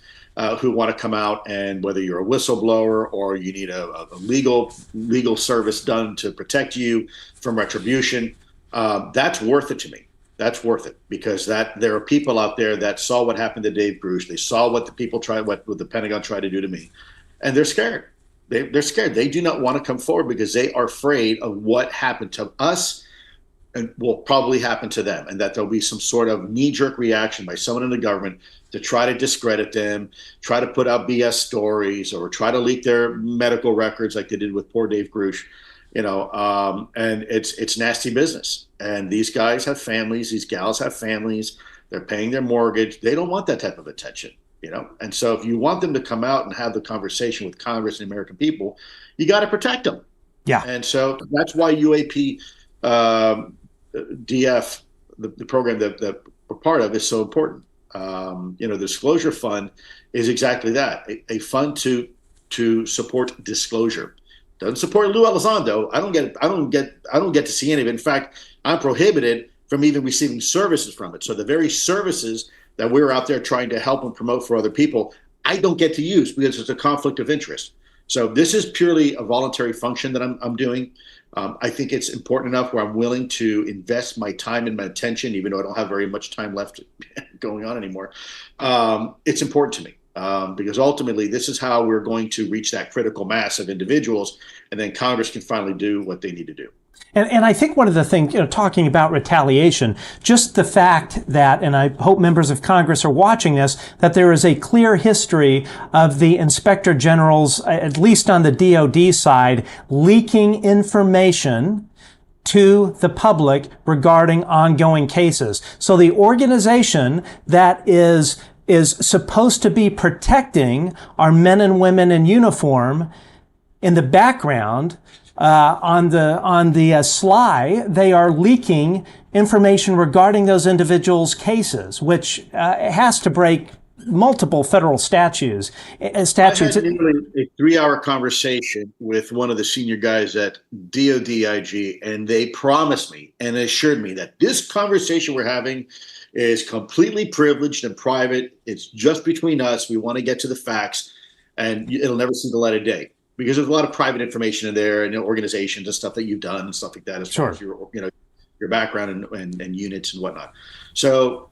who want to come out, and whether you're a whistleblower or you need a legal service done to protect you from retribution, that's worth it to me. That's worth it, because there are people out there that saw what happened to Dave Grusch. They saw what what the Pentagon tried to do to me, and they're scared. They're scared. They do not want to come forward because they are afraid of what happened to us and will probably happen to them, and that there'll be some sort of knee-jerk reaction by someone in the government to try to discredit them, try to put out BS stories, or try to leak their medical records like they did with poor Dave Grusch. And it's nasty business. And these guys have families, these gals have families, they're paying their mortgage. They don't want that type of attention, And so if you want them to come out and have the conversation with Congress and the American people, you got to protect them. Yeah. And so that's why UAP DF, the program that we're part of, is so important. The Disclosure Fund is exactly that, a fund to support disclosure. Doesn't support Lue Elizondo. I don't get to see any of it. In fact, I'm prohibited from even receiving services from it. So the very services that we're out there trying to help and promote for other people, I don't get to use because it's a conflict of interest. So this is purely a voluntary function that I'm doing. I think it's important enough where I'm willing to invest my time and my attention, even though I don't have very much time left going on anymore. It's important to me. Because ultimately, this is how we're going to reach that critical mass of individuals, and then Congress can finally do what they need to do. And I think one of the things, talking about retaliation, just the fact that, and I hope members of Congress are watching this, that there is a clear history of the Inspector Generals, at least on the DOD side, leaking information to the public regarding ongoing cases. So the organization that is supposed to be protecting our men and women in uniform, in the background, on the sly, they are leaking information regarding those individuals' cases, which has to break multiple federal statutes. I had nearly a 3-hour conversation with one of the senior guys at DODIG, and they promised me and assured me that this conversation we're having is completely privileged and private. It's just between us. We want to get to the facts, and it'll never see the light of day because there's a lot of private information in there and organizations and stuff that you've done and stuff like that, as far as your background and units and whatnot. So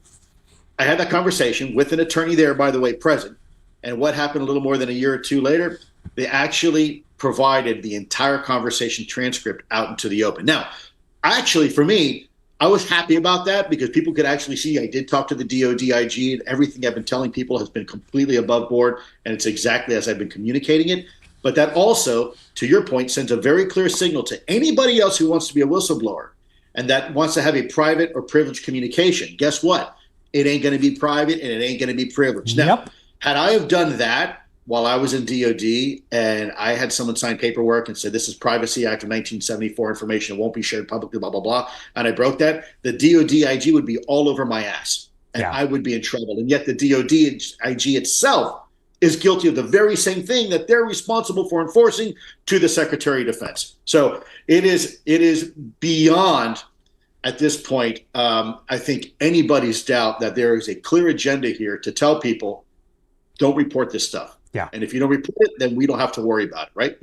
I had that conversation with an attorney there, by the way, present. And what happened a little more than a year or two later, they actually provided the entire conversation transcript out into the open. Now, actually, for me, I was happy about that because people could actually see I did talk to the DODIG, and everything I've been telling people has been completely above board, and it's exactly as I've been communicating it. But that also, to your point, sends a very clear signal to anybody else who wants to be a whistleblower and that wants to have a private or privileged communication. Guess what? It ain't going to be private and it ain't going to be privileged. Now, had I have done that while I was in DOD and I had someone sign paperwork and said, this is Privacy Act of 1974 information, it won't be shared publicly, blah, blah, blah, and I broke that, the DODIG would be all over my ass and I would be in trouble. And yet the DODIG itself is guilty of the very same thing that they're responsible for enforcing to the Secretary of Defense. So it is beyond, at this point, I think anybody's doubt that there is a clear agenda here to tell people, don't report this stuff. Yeah. And if you don't report it, then we don't have to worry about it, right?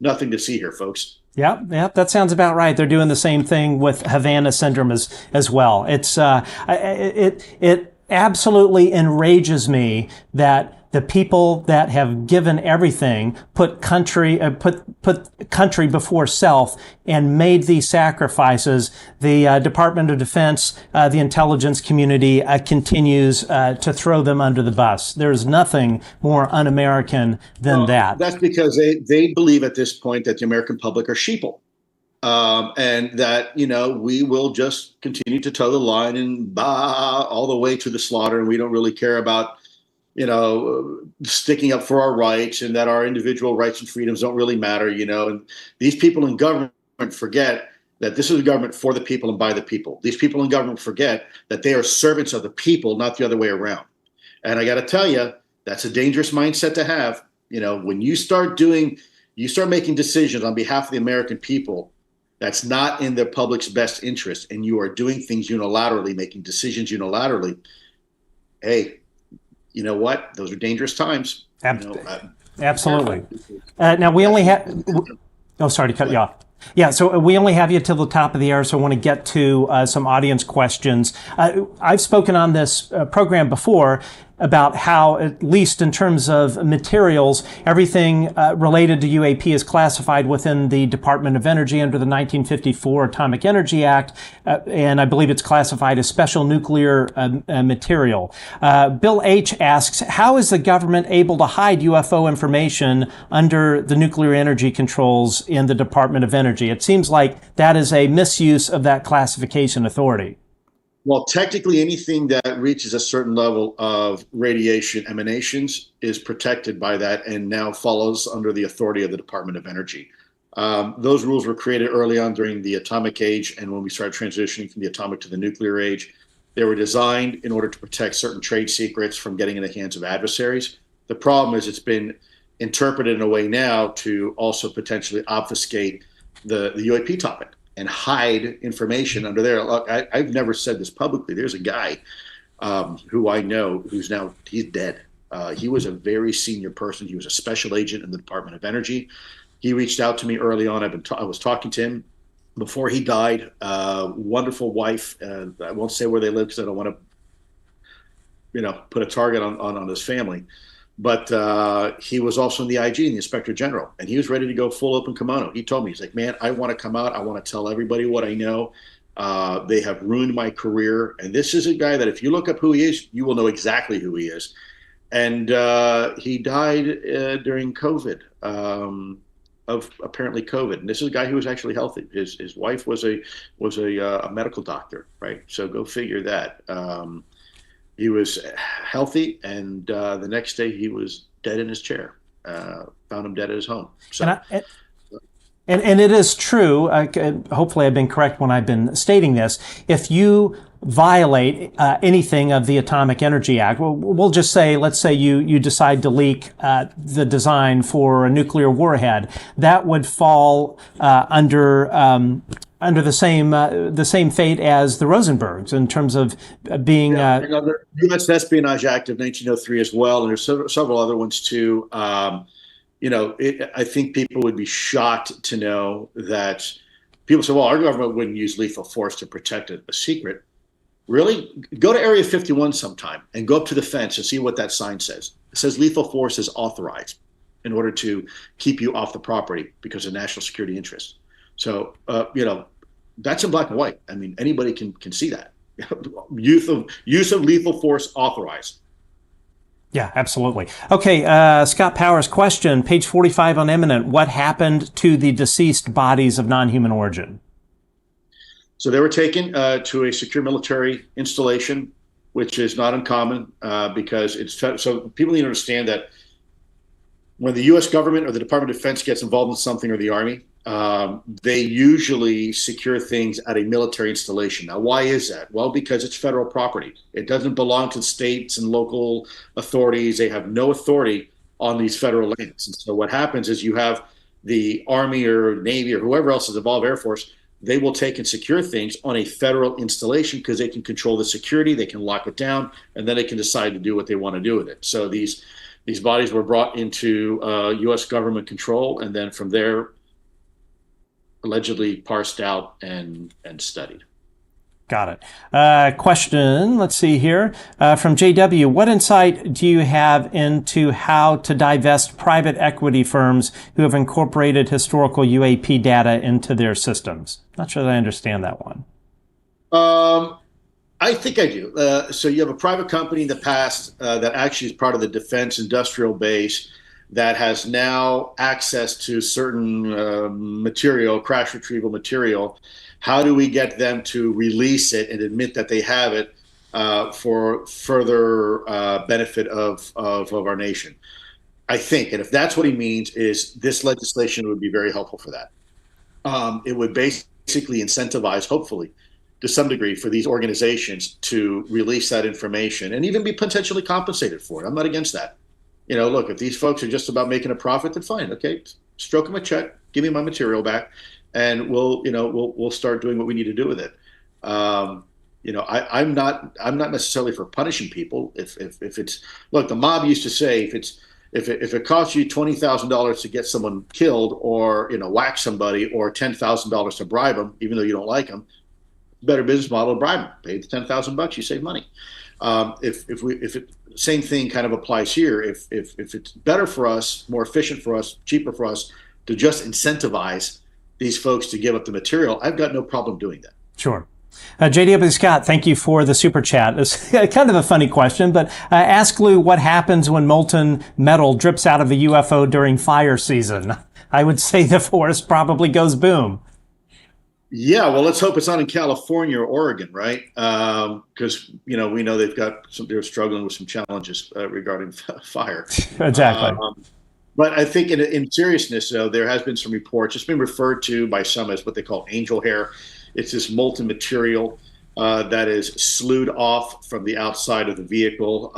Nothing to see here, folks. Yeah, that sounds about right. They're doing the same thing with Havana syndrome as well. It's it absolutely enrages me that the people that have given everything put country before self and made these sacrifices. The Department of Defense, the intelligence community continues to throw them under the bus. There's nothing more un-American than that. That's because they believe at this point that the American public are sheeple. And that, we will just continue to toe the line and all the way to the slaughter. And we don't really care about sticking up for our rights and that our individual rights and freedoms don't really matter, and these people in government forget that this is a government for the people and by the people. These people in government forget that they are servants of the people, not the other way around. And I got to tell you, that's a dangerous mindset to have. When you start making decisions on behalf of the American people, that's not in the public's best interest. And you are doing things unilaterally, making decisions unilaterally. Hey, you know what? Those are dangerous times. Absolutely. Now we only have. Oh, sorry to cut you off. Yeah, so we only have you till the top of the hour, so I want to get to some audience questions. I've spoken on this program before about how, at least in terms of materials, everything related to UAP is classified within the Department of Energy under the 1954 Atomic Energy Act, and I believe it's classified as special nuclear material. Bill H. asks, how is the government able to hide UFO information under the nuclear energy controls in the Department of Energy? It seems like that is a misuse of that classification authority. Well, technically, anything that reaches a certain level of radiation emanations is protected by that and now follows under the authority of the Department of Energy. Those rules were created early on during the atomic age and when we started transitioning from the atomic to the nuclear age. They were designed in order to protect certain trade secrets from getting in the hands of adversaries. The problem is it's been interpreted in a way now to also potentially obfuscate the UAP topic and hide information under there. Look, I've never said this publicly. There's a guy who I know he's dead. He was a very senior person. He was a special agent in the Department of Energy. He reached out to me early on. I was talking to him before he died. Wonderful wife. I won't say where they live because I don't want to, put a target on his family. But he was also in the IG, the Inspector General, and he was ready to go full open kimono. He told me, he's like, man, I want to come out. I want to tell everybody what I know. They have ruined my career. And this is a guy that if you look up who he is, you will know exactly who he is. And he died during COVID, of apparently COVID. And this is a guy who was actually healthy. His wife was a medical doctor, right? So go figure that. He was healthy, and the next day he was dead in his chair. Found him dead at his home. So. And it is true, hopefully I've been correct when I've been stating this, if you violate anything of the Atomic Energy Act, we'll just say, let's say you decide to leak the design for a nuclear warhead, that would fall under the same fate as the Rosenbergs in terms of being U.S. Espionage Act of 1903 as well, and there's several other ones too. I think people would be shocked to know that people say, well, our government wouldn't use lethal force to protect a secret. Really? Go to Area 51 sometime and go up to the fence and see what that sign says. It says lethal force is authorized in order to keep you off the property because of national security interests. So, that's in black and white. I mean, anybody can see that. Use of lethal force authorized. Yeah, absolutely. Okay, Scott Powers' question, page 45 on Imminent. What happened to the deceased bodies of non-human origin? So they were taken to a secure military installation, which is not uncommon because so people need to understand that when the U.S. government or the Department of Defense gets involved in something, or the Army, they usually secure things at a military installation. Now, why is that? Well, because it's federal property. It doesn't belong to states and local authorities. They have no authority on these federal lands. And so what happens is you have the Army or Navy or whoever else is involved, Air Force, they will take and secure things on a federal installation because they can control the security, they can lock it down, and then they can decide to do what they want to do with it. So these bodies were brought into U.S. government control, and then from there, allegedly parsed out and studied. Got it. Question, let's see here, from JW. What insight do you have into how to divest private equity firms who have incorporated historical UAP data into their systems? Not sure that I understand that one. I think I do. So you have a private company in the past that actually is part of the defense industrial base that has now access to certain material, crash retrieval material. How do we get them to release it and admit that they have it for further benefit of our nation? I think, and if that's what he means, is this legislation would be very helpful for that. It would basically incentivize, hopefully, to some degree, for these organizations to release that information and even be potentially compensated for it. I'm not against that. Look, if these folks are just about making a profit, then fine. Okay, stroke them a check, give me my material back, and we'll start doing what we need to do with it. I'm not necessarily for punishing people. If it's, look, the mob used to say if it costs you $20,000 to get someone killed, or whack somebody, or $10,000 to bribe them, even though you don't like them, better business model, bribe them. Pay the $10,000, you save money. Same thing kind of applies here. If it's better for us, more efficient for us, cheaper for us to just incentivize these folks to give up the material, I've got no problem doing that. Sure. JW Scott, thank you for the super chat. It's kind of a funny question, but ask Lue what happens when molten metal drips out of a UFO during fire season. I would say the forest probably goes boom. Yeah, well, let's hope it's not in California or Oregon, right? Because we know they're struggling with some challenges regarding fire. Exactly. But I think in seriousness, though, there has been some reports. It's been referred to by some as what they call angel hair. It's this molten material that is slewed off from the outside of the vehicle.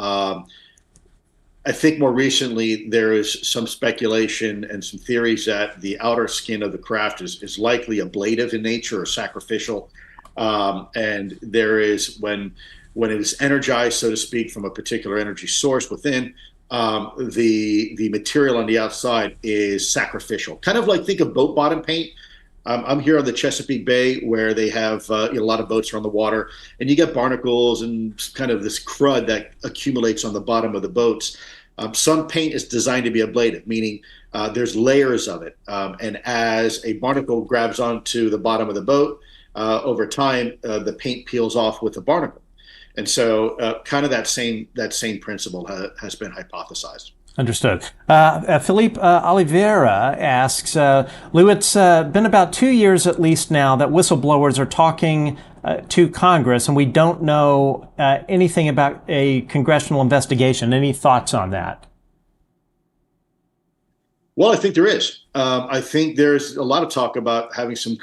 I think more recently there is some speculation and some theories that the outer skin of the craft is likely ablative in nature or sacrificial. And there is, when it is energized, so to speak, from a particular energy source within, the material on the outside is sacrificial. Kind of like, think of boat bottom paint. I'm here on the Chesapeake Bay where they have a lot of boats are on the water, and you get barnacles and kind of this crud that accumulates on the bottom of the boats. Some paint is designed to be ablative, meaning there's layers of it. And as a barnacle grabs onto the bottom of the boat, over time, the paint peels off with the barnacle. And so kind of that same principle has been hypothesized. Understood. Philippe Oliveira asks, Lou, it's been about 2 years at least now that whistleblowers are talking to Congress, and we don't know anything about a congressional investigation. Any thoughts on that? Well, I think there is. I think there's a lot of talk about having some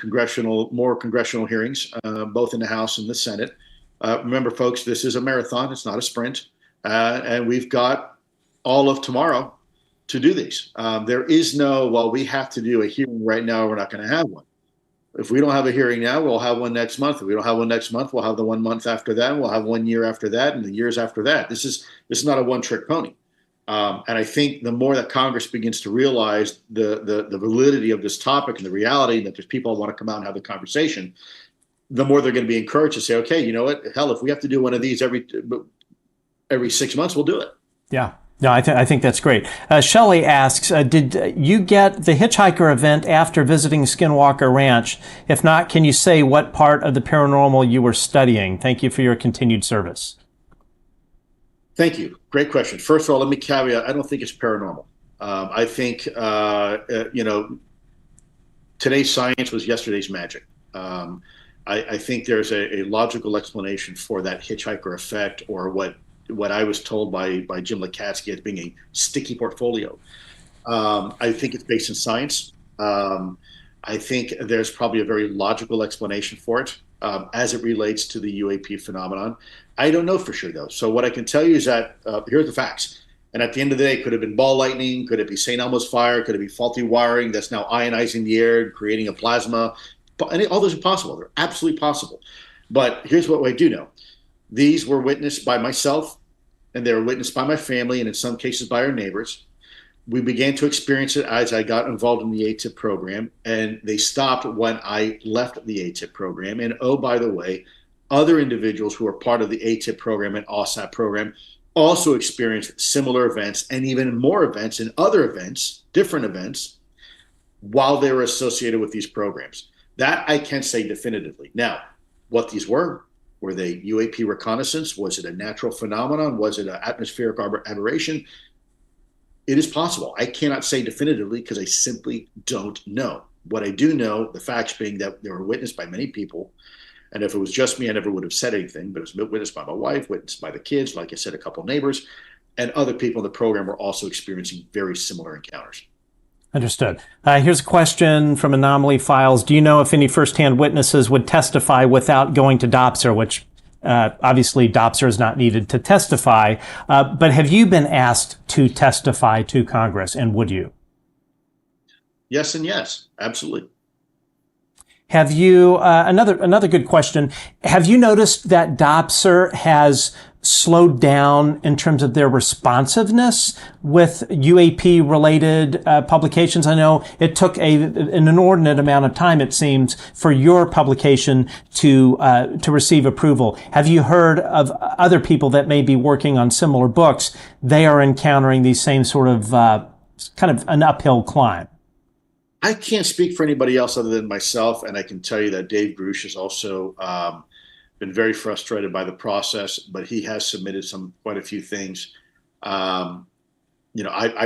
more congressional hearings, both in the House and the Senate. Remember, folks, this is a marathon. It's not a sprint. And we've got all of tomorrow to do these. There is no, well, we have to do a hearing right now, we're not going to have one. If we don't have a hearing now, we'll have one next month. If we don't have one next month, we'll have the 1 month after that. We'll have 1 year after that, and the years after that. This is not a one-trick pony. And I think the more that Congress begins to realize the validity of this topic and the reality that there's people who want to come out and have a conversation, the more they're going to be encouraged to say, okay, you know what, hell, if we have to do one of these every 6 months, we'll do it. Yeah. No, I think that's great. Shelley asks, did you get the hitchhiker event after visiting Skinwalker Ranch? If not, can you say what part of the paranormal you were studying? Thank you for your continued service. Thank you. Great question. First of all, let me caveat, I don't think it's paranormal. I think, today's science was yesterday's magic. I think there's a logical explanation for that hitchhiker effect, or what I was told by Jim Lukatsky as being a sticky portfolio. I think it's based in science. I think there's probably a very logical explanation for it as it relates to the UAP phenomenon. I don't know for sure, though. So what I can tell you is that here are the facts. And at the end of the day, could it have been ball lightning? Could it be St. Elmo's fire? Could it be faulty wiring that's now ionizing the air and creating a plasma? And all those are possible. They're absolutely possible. But here's what I do know. These were witnessed by myself, and they were witnessed by my family, and in some cases by our neighbors. We began to experience it as I got involved in the AATIP program, and they stopped when I left the AATIP program. And oh, by the way, other individuals who are part of the AATIP program and OSAP program also experienced similar events, and even more events and other events, different events, while they were associated with these programs. That I can say definitively. Now, what these were they UAP reconnaissance? Was it a natural phenomenon? Was it an atmospheric aberration? It is possible. I cannot say definitively because I simply don't know. What I do know, the facts being that they were witnessed by many people. And if it was just me, I never would have said anything, but it was witnessed by my wife, witnessed by the kids, like I said, a couple of neighbors, and other people in the program were also experiencing very similar encounters. Understood. Here's a question from Anomaly Files. Do you know if any firsthand witnesses would testify without going to DOPSR, which obviously DOPSR is not needed to testify, but have you been asked to testify to Congress, and would you? Yes and yes, absolutely. Have you, another good question, have you noticed that DOPSR has slowed down in terms of their responsiveness with UAP-related publications? I know it took an inordinate amount of time, it seems, for your publication to receive approval. Have you heard of other people that may be working on similar books? They are encountering these same sort of kind of an uphill climb. I can't speak for anybody else other than myself, and I can tell you that Dave Grusch has also been very frustrated by the process, but he has submitted quite a few things. I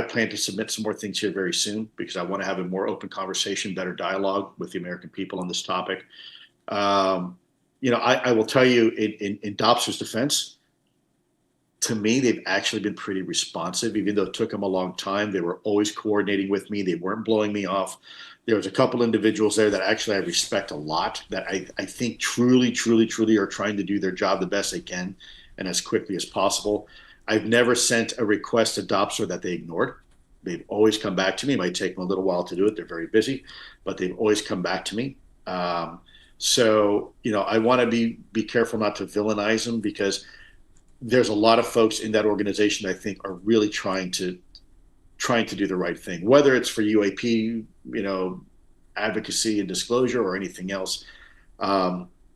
plan to submit some more things here very soon because I want to have a more open conversation, better dialogue with the American people on this topic. I will tell you in DOPSR's defense, to me, they've actually been pretty responsive, even though it took them a long time. They were always coordinating with me. They weren't blowing me off. There was a couple individuals there that actually I respect a lot, that I think truly, truly, truly are trying to do their job the best they can and as quickly as possible. I've never sent a request to DOPSR that they ignored. They've always come back to me. It might take them a little while to do it. They're very busy, but they've always come back to me. So, I want to be careful not to villainize them, because there's a lot of folks in that organization that I think are really trying to do the right thing, whether it's for UAP, advocacy and disclosure or anything else.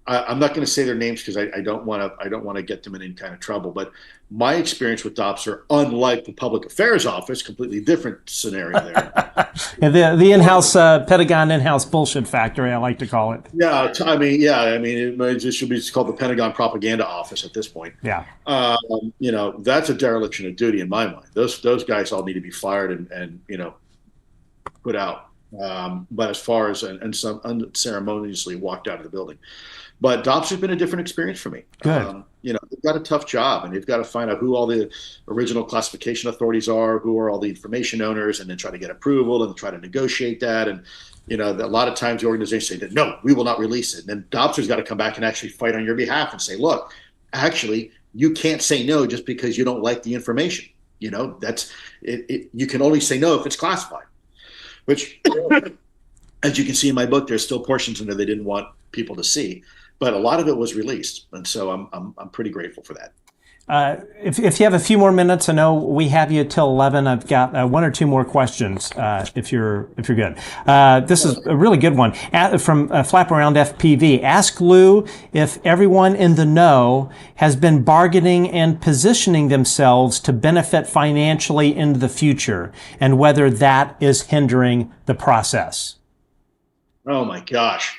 I'm not going to say their names because I don't want to get them in any kind of trouble. But my experience with DOPSR, unlike the Public Affairs Office, completely different scenario there. the in-house Pentagon in-house bullshit factory, I like to call it. Yeah, it should be called the Pentagon Propaganda Office at this point. Yeah. That's a dereliction of duty in my mind. Those guys all need to be fired and put out. But as far as and some unceremoniously walked out of the building. But DOPSR has been a different experience for me. Good. They've got a tough job, and they've got to find out who all the original classification authorities are, who are all the information owners, and then try to get approval and try to negotiate that. And a lot of times the organizations say that no, we will not release it. And then DOPSR's got to come back and actually fight on your behalf and say, look, actually, you can't say no just because you don't like the information. That's it. You can only say no if it's classified. Which, as you can see in my book, there's still portions in there they didn't want people to see, but a lot of it was released, and so I'm pretty grateful for that. If you have a few more minutes, I know we have you till 11. I've got one or two more questions. If you're good, this is a really good one from Flap Around FPV. Ask Lue if everyone in the know has been bargaining and positioning themselves to benefit financially into the future, and whether that is hindering the process. Oh my gosh.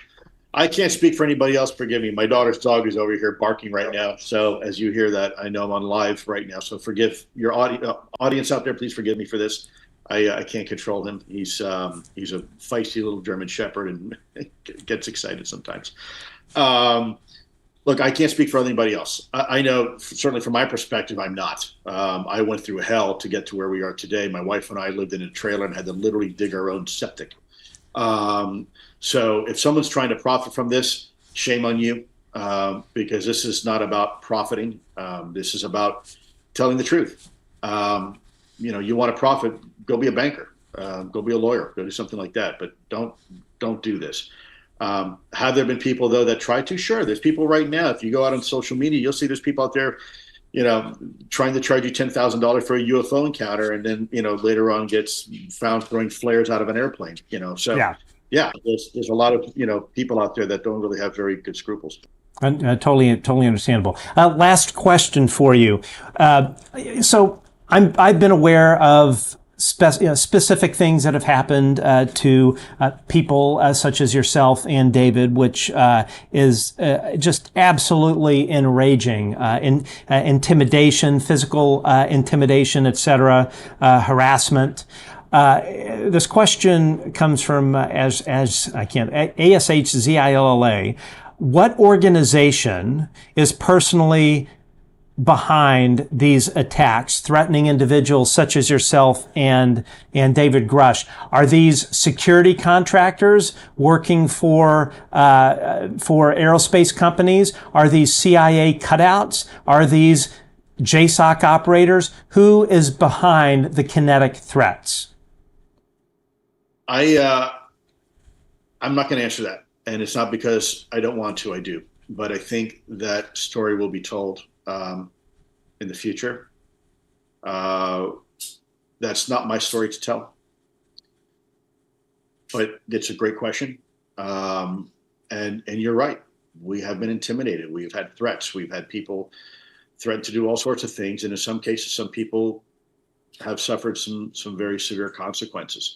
I can't speak for anybody else. Forgive me. My daughter's dog is over here barking right now. So as you hear that, I know I'm on live right now. So forgive your audience out there. Please forgive me for this. I can't control him. He's a feisty little German Shepherd and gets excited sometimes. Look, I can't speak for anybody else. I know, certainly from my perspective, I'm not. I went through hell to get to where we are today. My wife and I lived in a trailer and had to literally dig our own septic. So if someone's trying to profit from this, shame on you, because this is not about profiting. This is about telling the truth. You want to profit, go be a banker, go be a lawyer, go do something like that. But don't do this. Have there been people, though, that try to? Sure. There's people right now. If you go out on social media, you'll see there's people out there, trying to charge you $10,000 for a UFO encounter, and then, later on gets found throwing flares out of an airplane, so. Yeah, there's a lot of, people out there that don't really have very good scruples. Totally understandable. Last question for you. So I've been aware of specific things that have happened to people such as yourself and David, which is just absolutely enraging. Intimidation, physical intimidation, etc., harassment. This question comes from ASHZILLA. What organization is personally behind these attacks, threatening individuals such as yourself and David Grusch? Are these security contractors working for aerospace companies? Are these CIA cutouts? Are these JSOC operators? Who is behind the kinetic threats? I'm not going to answer that, and it's not because I don't want to. I do, but I think that story will be told in the future. That's not my story to tell, but it's a great question, and you're right. We have been intimidated. We've had threats. We've had people threaten to do all sorts of things, and in some cases, some people have suffered some very severe consequences.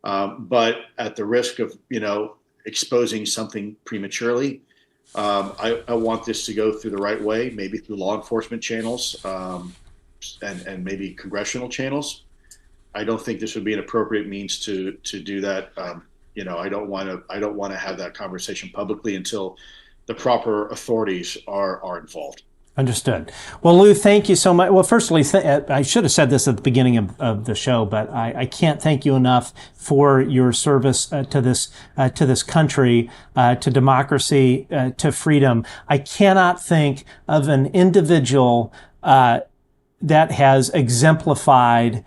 But at the risk of, exposing something prematurely, I want this to go through the right way, maybe through law enforcement channels, and maybe congressional channels. I don't think this would be an appropriate means to do that. I don't want to have that conversation publicly until the proper authorities are involved. Understood. Well, Lue, thank you so much. Well, firstly, I should have said this at the beginning of the show, but I can't thank you enough for your service to this country, to democracy, to freedom. I cannot think of an individual that has exemplified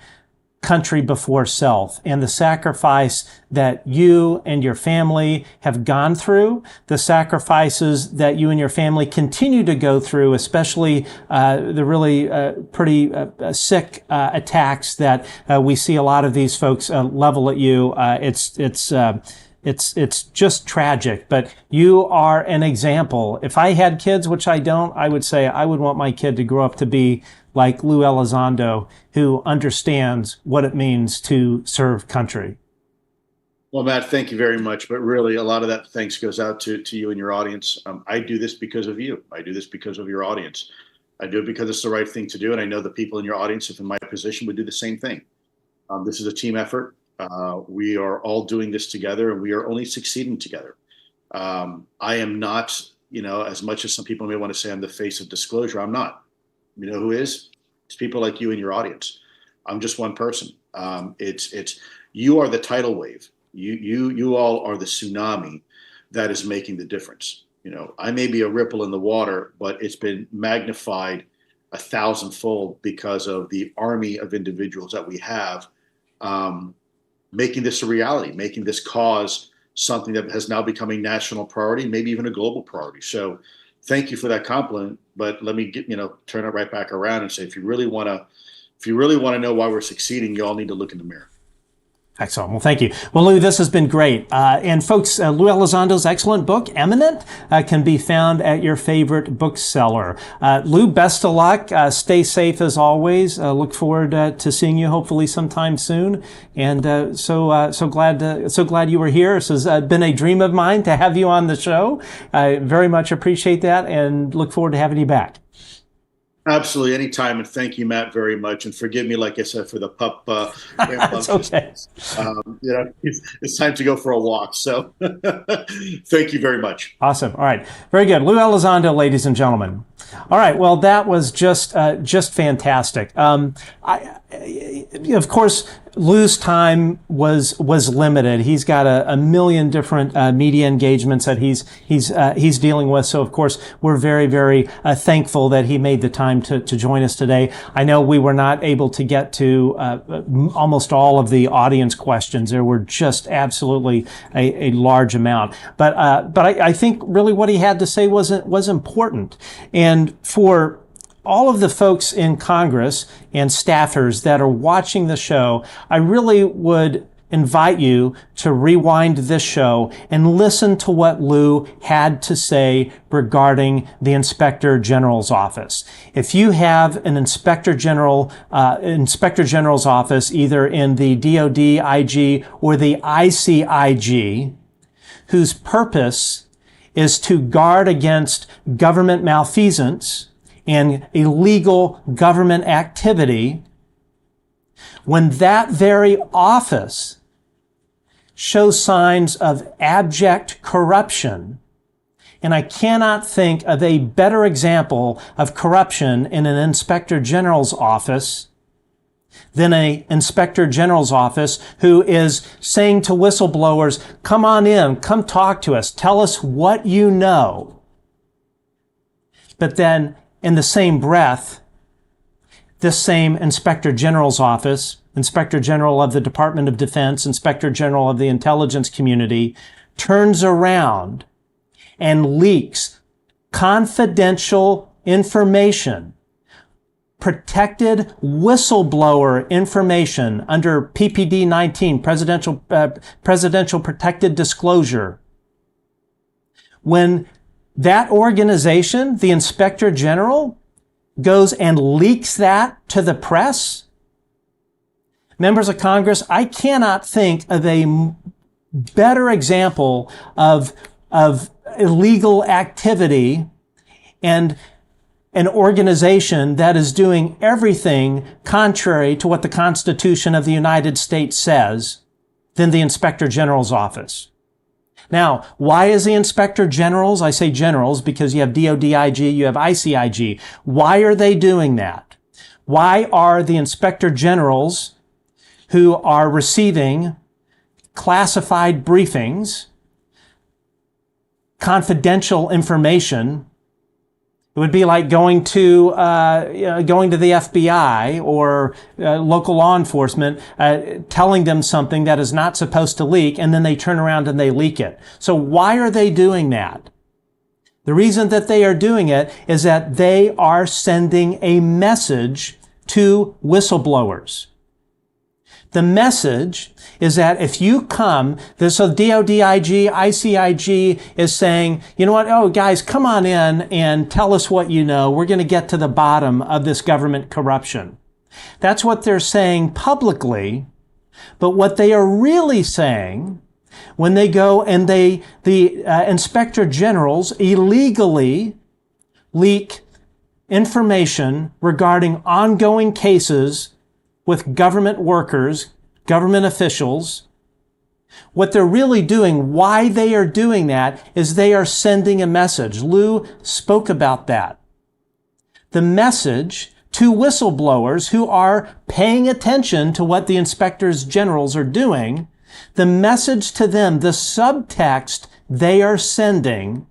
country before self, and the sacrifice that you and your family have gone through, the sacrifices that you and your family continue to go through, especially the really pretty sick attacks that we see a lot of these folks level at you. It's just tragic, but you are an example. If I had kids, which I don't, I would say I would want my kid to grow up to be like Lue Elizondo, who understands what it means to serve country. Well, Matt, thank you very much. But really, a lot of that thanks goes out to you and your audience. I do this because of you. I do this because of your audience. I do it because it's the right thing to do. And I know the people in your audience, if in my position, would do the same thing. This is a team effort. We are all doing this together, and we are only succeeding together. I am not, as much as some people may want to say I'm the face of disclosure, I'm not. You know who is? It's people like you and your audience. I'm just one person. You are the tidal wave. You all are the tsunami that is making the difference. I may be a ripple in the water, but it's been magnified 1,000-fold because of the army of individuals that we have, making this a reality, making this cause something that has now become a national priority, maybe even a global priority. So thank you for that compliment, but let me turn it right back around and say, if you really want to know why we're succeeding, you all need to look in the mirror. Excellent. Well, thank you. Well, Lue, this has been great. And folks, Lue Elizondo's excellent book, Imminent, can be found at your favorite bookseller. Lue, best of luck. Stay safe as always. Look forward to seeing you hopefully sometime soon. And so glad you were here. This has been a dream of mine to have you on the show. I very much appreciate that and look forward to having you back. Absolutely, anytime, and thank you, Matt, very much. And forgive me, like I said, for the pup. It's okay. It's time to go for a walk. So, thank you very much. Awesome. All right, very good, Lue Elizondo, ladies and gentlemen. All right, well, that was just fantastic. Of course, Lue's time was limited. He's got a million different media engagements that he's dealing with. So of course, we're very, very thankful that he made the time to join us today. I know we were not able to get to almost all of the audience questions. There were just absolutely a large amount. But I think really what he had to say was important. And for all of the folks in Congress and staffers that are watching the show, I really would invite you to rewind this show and listen to what Lue had to say regarding the Inspector General's office. If you have an Inspector General's office, either in the DoD IG or the ICIG, whose purpose is to guard against government malfeasance and illegal government activity, when that very office shows signs of abject corruption, and I cannot think of a better example of corruption in an Inspector General's office than an Inspector General's office who is saying to whistleblowers, come on in, come talk to us, tell us what you know. But then in the same breath, this same Inspector General's office, Inspector General of the Department of Defense, Inspector General of the intelligence community, turns around and leaks confidential information, protected whistleblower information under PPD 19, Presidential Protected Disclosure. When that organization, the Inspector General, goes and leaks that to the press, members of Congress, I cannot think of a better example of illegal activity and an organization that is doing everything contrary to what the Constitution of the United States says than the Inspector General's office. Now, why is the Inspector Generals, I say generals because you have DODIG, you have ICIG, why are they doing that? Why are the Inspector Generals who are receiving classified briefings, confidential information? It would be like going to the FBI or local law enforcement, telling them something that is not supposed to leak, and then they turn around and they leak it. So why are they doing that? The reason that they are doing it is that they are sending a message to whistleblowers. The message is that if you come, so DODIG, ICIG is saying, you know what, oh guys, come on in and tell us what you know. We're going to get to the bottom of this government corruption. That's what they're saying publicly, but what they are really saying when they go and the Inspector Generals illegally leak information regarding ongoing cases with government workers, government officials, what they're really doing, why they are doing that, is they are sending a message. Lue spoke about that. The message to whistleblowers who are paying attention to what the inspectors generals are doing, the message to them, the subtext they are sending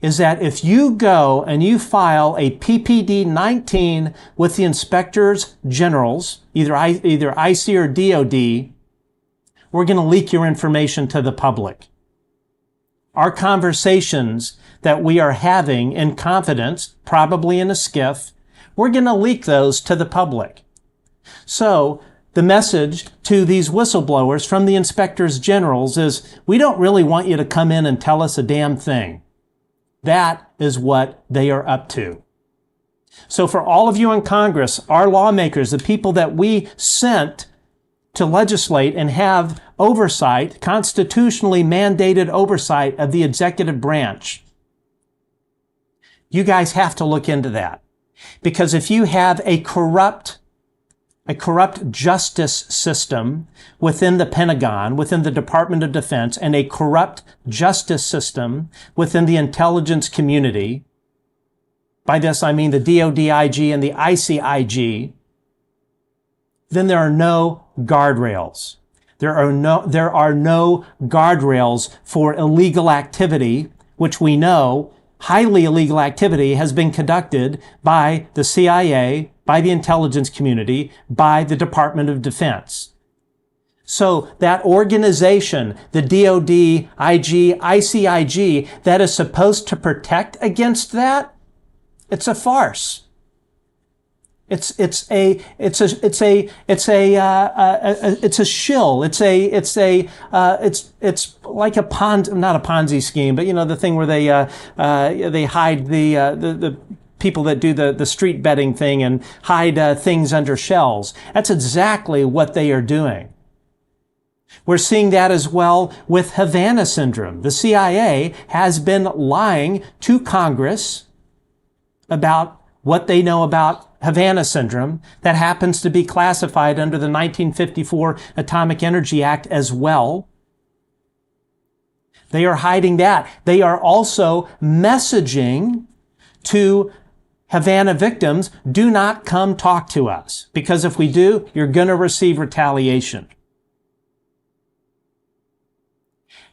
is that if you go and you file a PPD 19 with the inspectors generals, either IC or DOD, we're going to leak your information to the public. Our conversations that we are having in confidence, probably in a skiff, we're going to leak those to the public. So the message to these whistleblowers from the inspectors generals is, we don't really want you to come in and tell us a damn thing. That is what they are up to. So for all of you in Congress, our lawmakers, the people that we sent to legislate and have oversight, constitutionally mandated oversight of the executive branch, you guys have to look into that. Because if you have a corrupt justice system within the Pentagon, within the Department of Defense, and a corrupt justice system within the intelligence community, by this I mean the DODIG and the ICIG, then there are no guardrails. There are no guardrails for illegal activity, which we know highly illegal activity has been conducted by the CIA, by the intelligence community, by the Department of Defense. So that organization, the DOD, IG, ICIG, that is supposed to protect against that, it's a farce. It's a shill. It's like a not a Ponzi scheme, but you know, the thing where they hide the people that do the street betting thing and hide things under shells. That's exactly what they are doing. We're seeing that as well with Havana syndrome. The CIA has been lying to Congress about what they know about Havana syndrome that happens to be classified under the 1954 Atomic Energy Act as well. They are hiding that. They are also messaging to Havana victims, do not come talk to us, because if we do, you're going to receive retaliation.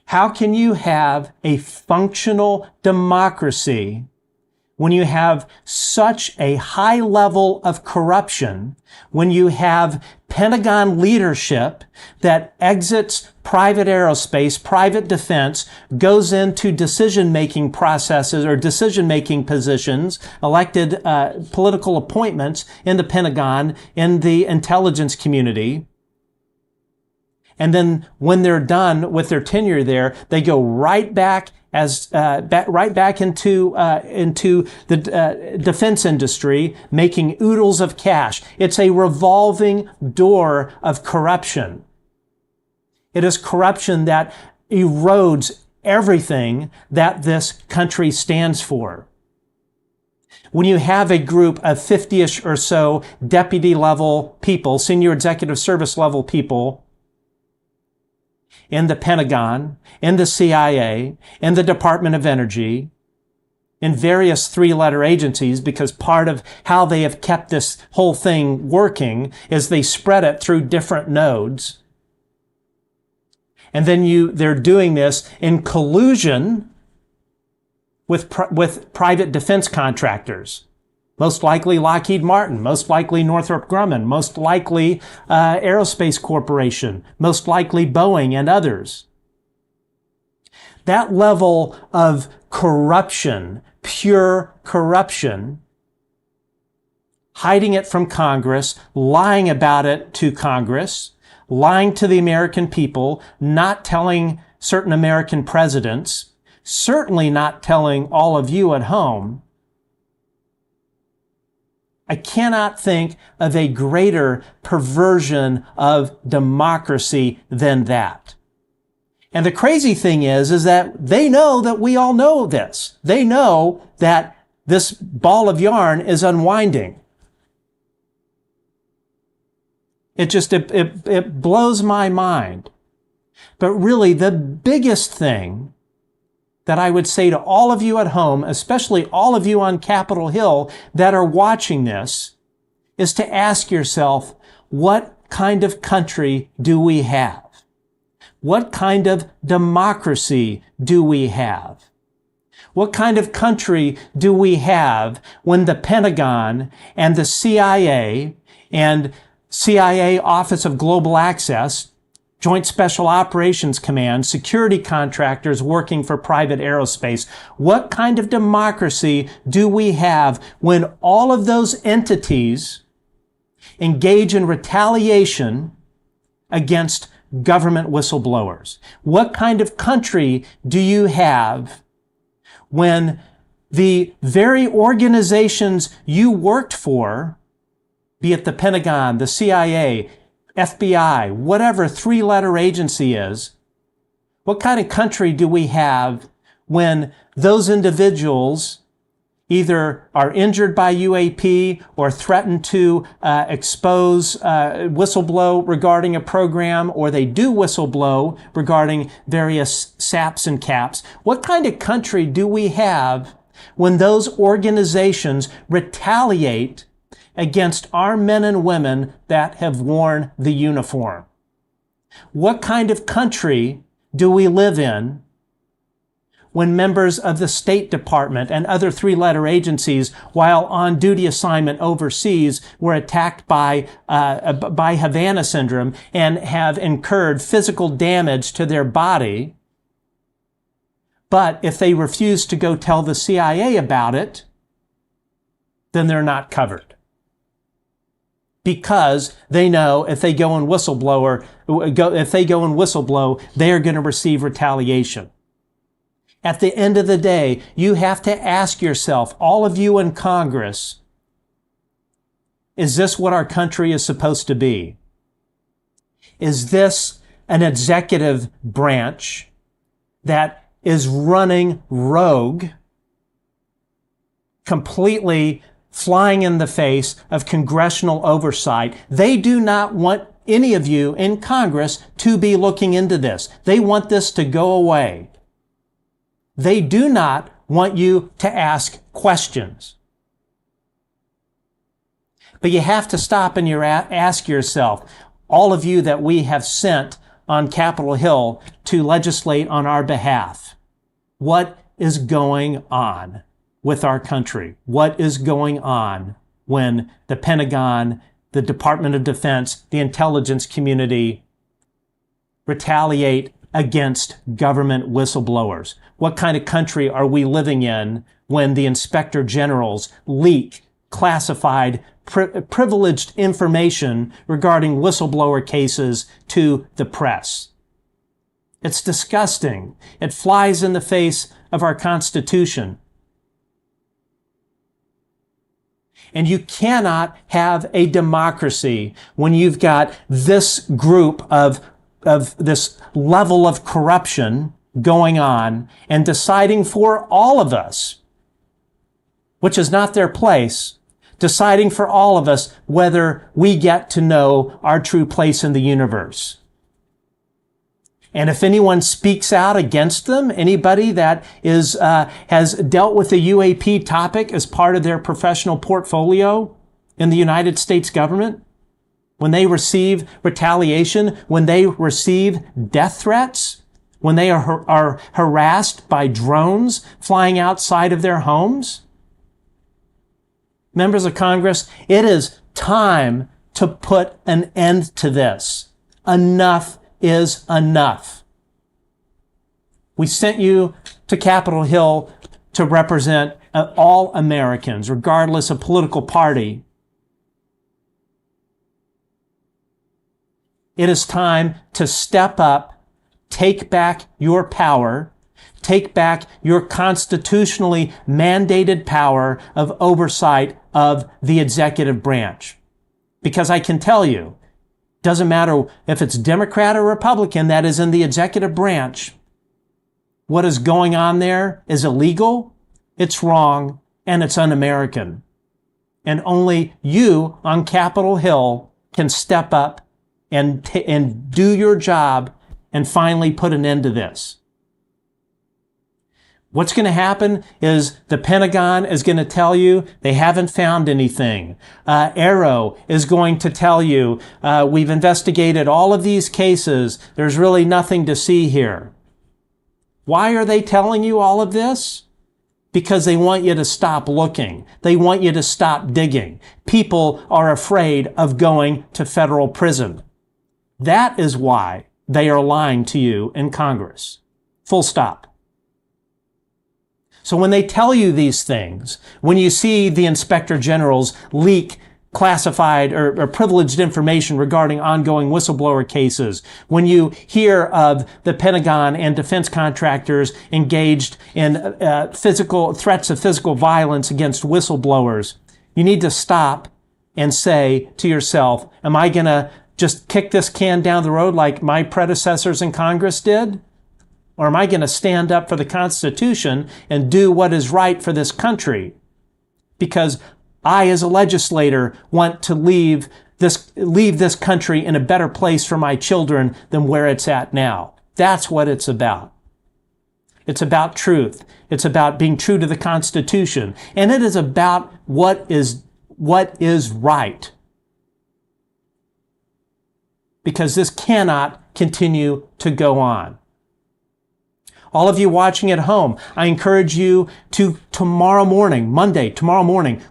How can you have a functional democracy when you have such a high level of corruption, when you have Pentagon leadership that exits private aerospace, private defense, goes into decision-making processes or decision-making positions, elected political appointments in the Pentagon, in the intelligence community, and then when they're done with their tenure there, they go right back right back into the defense industry, making oodles of cash. It's a revolving door of corruption. It is corruption that erodes everything that this country stands for. When you have a group of 50-ish or so deputy level people, senior executive service level people, in the Pentagon, in the CIA, in the Department of Energy, in various three-letter agencies, because part of how they have kept this whole thing working is they spread it through different nodes. And then they're doing this in collusion with private defense contractors. Most likely Lockheed Martin, most likely Northrop Grumman, most likely Aerospace Corporation, most likely Boeing and others. That level of corruption, pure corruption, hiding it from Congress, lying about it to Congress, lying to the American people, not telling certain American presidents, certainly not telling all of you at home. I cannot think of a greater perversion of democracy than that. And the crazy thing is that they know that we all know this. They know that this ball of yarn is unwinding. It blows my mind. But really, the biggest thing that I would say to all of you at home, especially all of you on Capitol Hill that are watching this, is to ask yourself, what kind of country do we have? What kind of democracy do we have? What kind of country do we have when the Pentagon and the CIA and CIA Office of Global Access, Joint Special Operations Command, security contractors working for private aerospace? What kind of democracy do we have when all of those entities engage in retaliation against government whistleblowers? What kind of country do you have when the very organizations you worked for, be it the Pentagon, the CIA, FBI, whatever three-letter agency is, what kind of country do we have when those individuals either are injured by UAP or threaten to whistleblow regarding a program, or they do whistleblow regarding various SAPs and CAPs? What kind of country do we have when those organizations retaliate against our men and women that have worn the uniform? What kind of country do we live in when members of the State Department and other three-letter agencies, while on duty assignment overseas, were attacked by Havana syndrome and have incurred physical damage to their body? But if they refuse to go tell the CIA about it, then they're not covered. Because they know if they go and whistleblow, they are going to receive retaliation. At the end of the day, you have to ask yourself, all of you in Congress, is this what our country is supposed to be? Is this an executive branch that is running rogue, completely flying in the face of congressional oversight? They do not want any of you in Congress to be looking into this. They want this to go away. They do not want you to ask questions. But you have to stop and ask yourself, all of you that we have sent on Capitol Hill to legislate on our behalf, what is going on with our country? What is going on when the Pentagon, the Department of Defense, the intelligence community retaliate against government whistleblowers? What kind of country are we living in when the inspector generals leak classified, privileged information regarding whistleblower cases to the press? It's disgusting. It flies in the face of our Constitution. And you cannot have a democracy when you've got this group of this level of corruption going on and deciding for all of us, which is not their place, deciding for all of us whether we get to know our true place in the universe. And if anyone speaks out against them, anybody that has dealt with the UAP topic as part of their professional portfolio in the United States government, when they receive retaliation, when they receive death threats, when they are harassed by drones flying outside of their homes, members of Congress, it is time to put an end to this. Enough is enough. We sent you to Capitol Hill to represent all Americans, regardless of political party. It is time to step up, take back your power, take back your constitutionally mandated power of oversight of the executive branch. Because I can tell you, doesn't matter if it's Democrat or Republican that is in the executive branch, what is going on there is illegal, it's wrong, and it's un-American. And only you on Capitol Hill can step up and do your job and finally put an end to this. What's going to happen is the Pentagon is going to tell you they haven't found anything. Arrow is going to tell you, we've investigated all of these cases. There's really nothing to see here. Why are they telling you all of this? Because they want you to stop looking. They want you to stop digging. People are afraid of going to federal prison. That is why they are lying to you in Congress. Full stop. So when they tell you these things, when you see the inspector generals leak classified or privileged information regarding ongoing whistleblower cases, when you hear of the Pentagon and defense contractors engaged in physical threats of physical violence against whistleblowers, you need to stop and say to yourself, am I going to just kick this can down the road like my predecessors in Congress did? Or am I going to stand up for the Constitution and do what is right for this country? Because I, as a legislator, want to leave this country in a better place for my children than where it's at now. That's what it's about. It's about truth. It's about being true to the Constitution. And it is about what is right. Because this cannot continue to go on. All of you watching at home, I encourage you to tomorrow morning,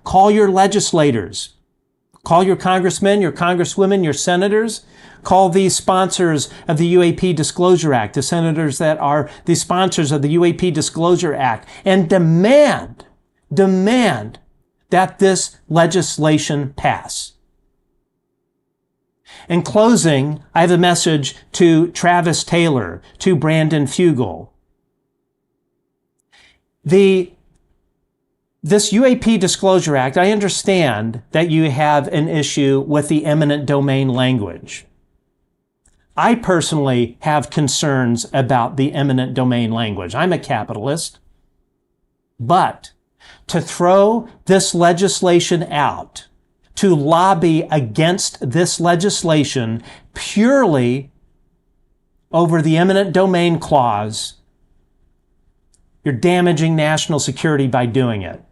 call your legislators. Call your congressmen, your congresswomen, your senators. Call these sponsors of the UAP Disclosure Act, the senators that are the sponsors of the UAP Disclosure Act, and demand that this legislation pass. In closing, I have a message to Travis Taylor, to Brandon Fugel. This UAP Disclosure Act, I understand that you have an issue with the eminent domain language. I personally have concerns about the eminent domain language. I'm a capitalist. But to throw this legislation out, to lobby against this legislation purely over the eminent domain clause, you're damaging national security by doing it.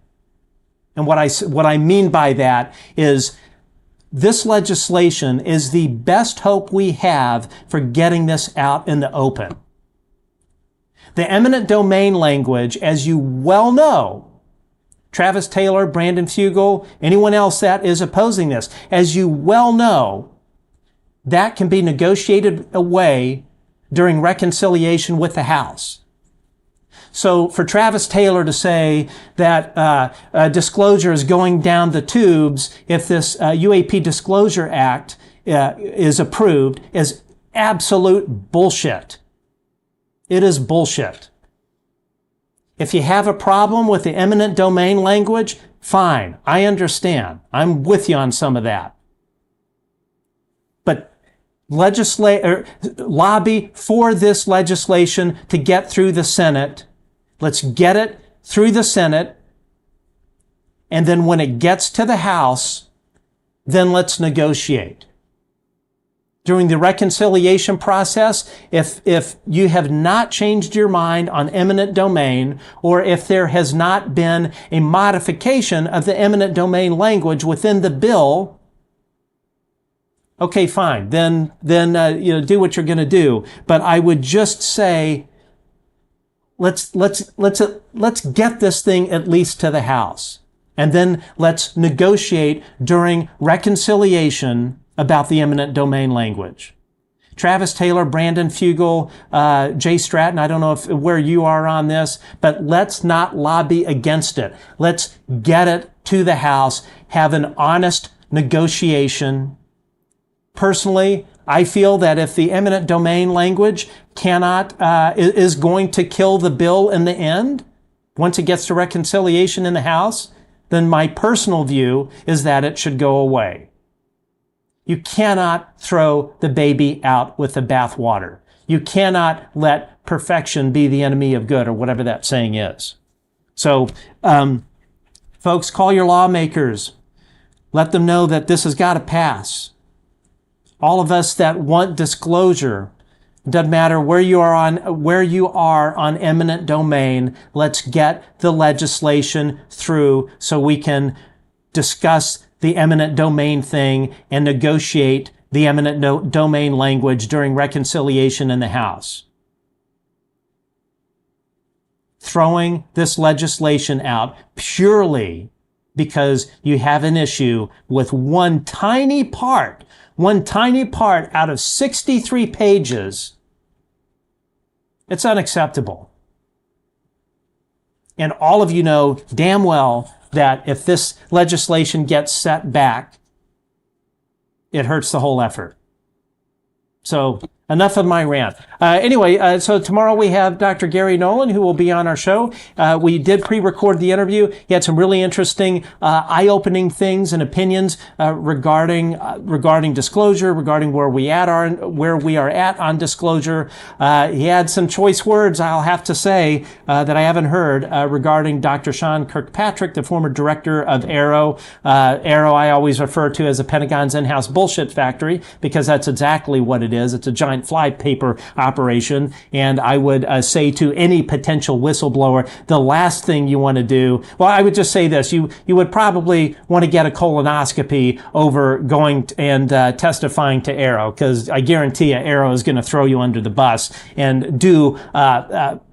And what I mean by that is this legislation is the best hope we have for getting this out in the open. The eminent domain language, as you well know, Travis Taylor, Brandon Fugel, anyone else that is opposing this, as you well know, that can be negotiated away during reconciliation with the House. So for Travis Taylor to say that disclosure is going down the tubes if this UAP Disclosure Act is approved is absolute bullshit. It is bullshit. If you have a problem with the eminent domain language, fine. I understand. I'm with you on some of that. But lobby for this legislation to get through the Senate. Let's get it through the Senate. And then when it gets to the House, then let's negotiate. during the reconciliation process, if you have not changed your mind on eminent domain, or if there has not been a modification of the eminent domain language within the bill, okay, fine. Then do what you're going to do. But I would just say, let's get this thing at least to the House, and then let's negotiate during reconciliation about the eminent domain language. Travis Taylor, Brandon Fugel, Jay Stratton, I don't know where you are on this, but let's not lobby against it. Let's get it to the House, have an honest negotiation. Personally, I feel that if the eminent domain language is going to kill the bill in the end, once it gets to reconciliation in the House, then my personal view is that it should go away. You cannot throw the baby out with the bathwater. You cannot let perfection be the enemy of good, or whatever that saying is. So, folks, call your lawmakers. Let them know that this has got to pass. All of us that want disclosure, doesn't matter where you are on eminent domain, let's get the legislation through so we can discuss the eminent domain thing and negotiate the eminent domain language during reconciliation in the House. Throwing this legislation out purely because you have an issue with one tiny part out of 63 pages, it's unacceptable. And all of you know damn well that if this legislation gets set back, it hurts the whole effort. So enough of my rant. Anyway, so tomorrow we have Dr. Gary Nolan, who will be on our show. We did pre-record the interview. He had some really interesting, eye-opening things and opinions regarding disclosure, regarding where we are at on disclosure. He had some choice words, I'll have to say, that I haven't heard regarding Dr. Sean Kirkpatrick, the former director of AARO. AARO I always refer to as the Pentagon's in-house bullshit factory, because that's exactly what it is. It's a giant flypaper operation. And I would say to any potential whistleblower, the last thing you want to do, well, I would just say this, you would probably want to get a colonoscopy over going and testifying to AARO, because I guarantee you AARO is going to throw you under the bus and do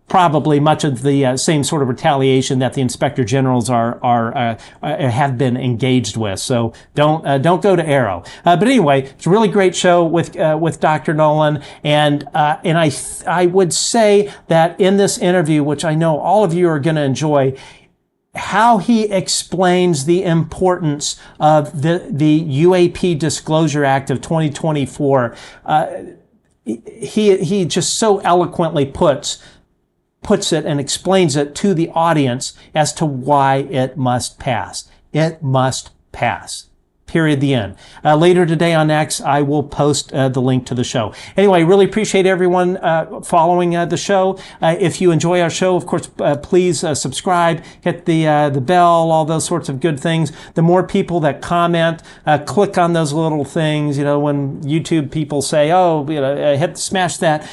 probably much of the same sort of retaliation that the inspector generals have been engaged with. So don't go to AARO. But anyway, it's a really great show with Dr. Nolan, and I would say that in this interview, which I know all of you are going to enjoy, how he explains the importance of the UAP Disclosure Act of 2024. He just so eloquently puts it and explains it to the audience as to why it must pass. It must pass. Period. The end. Later today on X, I will post the link to the show. Anyway, really appreciate everyone following the show. If you enjoy our show, of course, please subscribe, hit the bell, all those sorts of good things. The more people that comment, click on those little things. You know, when YouTube people say, "Oh, smash that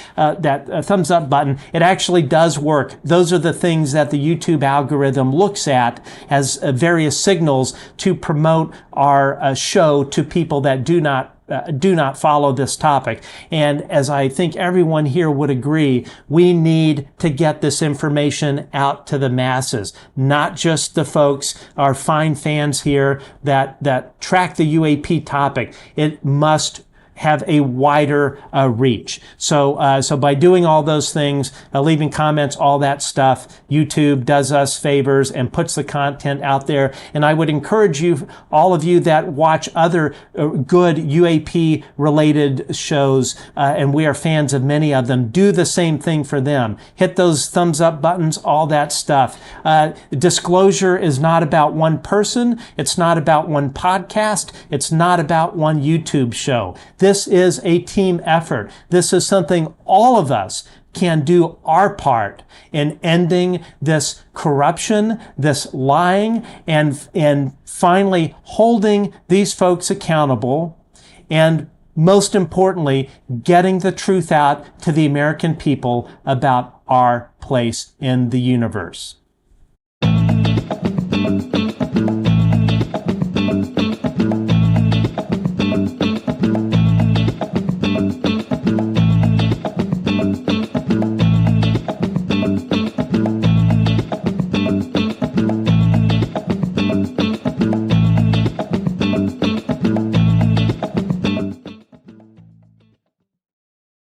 thumbs up button," it actually does work. Those are the things that the YouTube algorithm looks at as various signals to promote our show to people that do not follow this topic. And as I think everyone here would agree, we need to get this information out to the masses, not just the folks, our fine fans here that track the UAP topic. It must have a wider reach. So by doing all those things, leaving comments, all that stuff, YouTube does us favors and puts the content out there. And I would encourage you, all of you that watch other good UAP related shows, and we are fans of many of them, do the same thing for them. Hit those thumbs up buttons, all that stuff. Disclosure is not about one person. It's not about one podcast. It's not about one YouTube show. This is a team effort. This is something all of us can do our part in ending this corruption, this lying, and finally holding these folks accountable, and most importantly, getting the truth out to the American people about our place in the universe.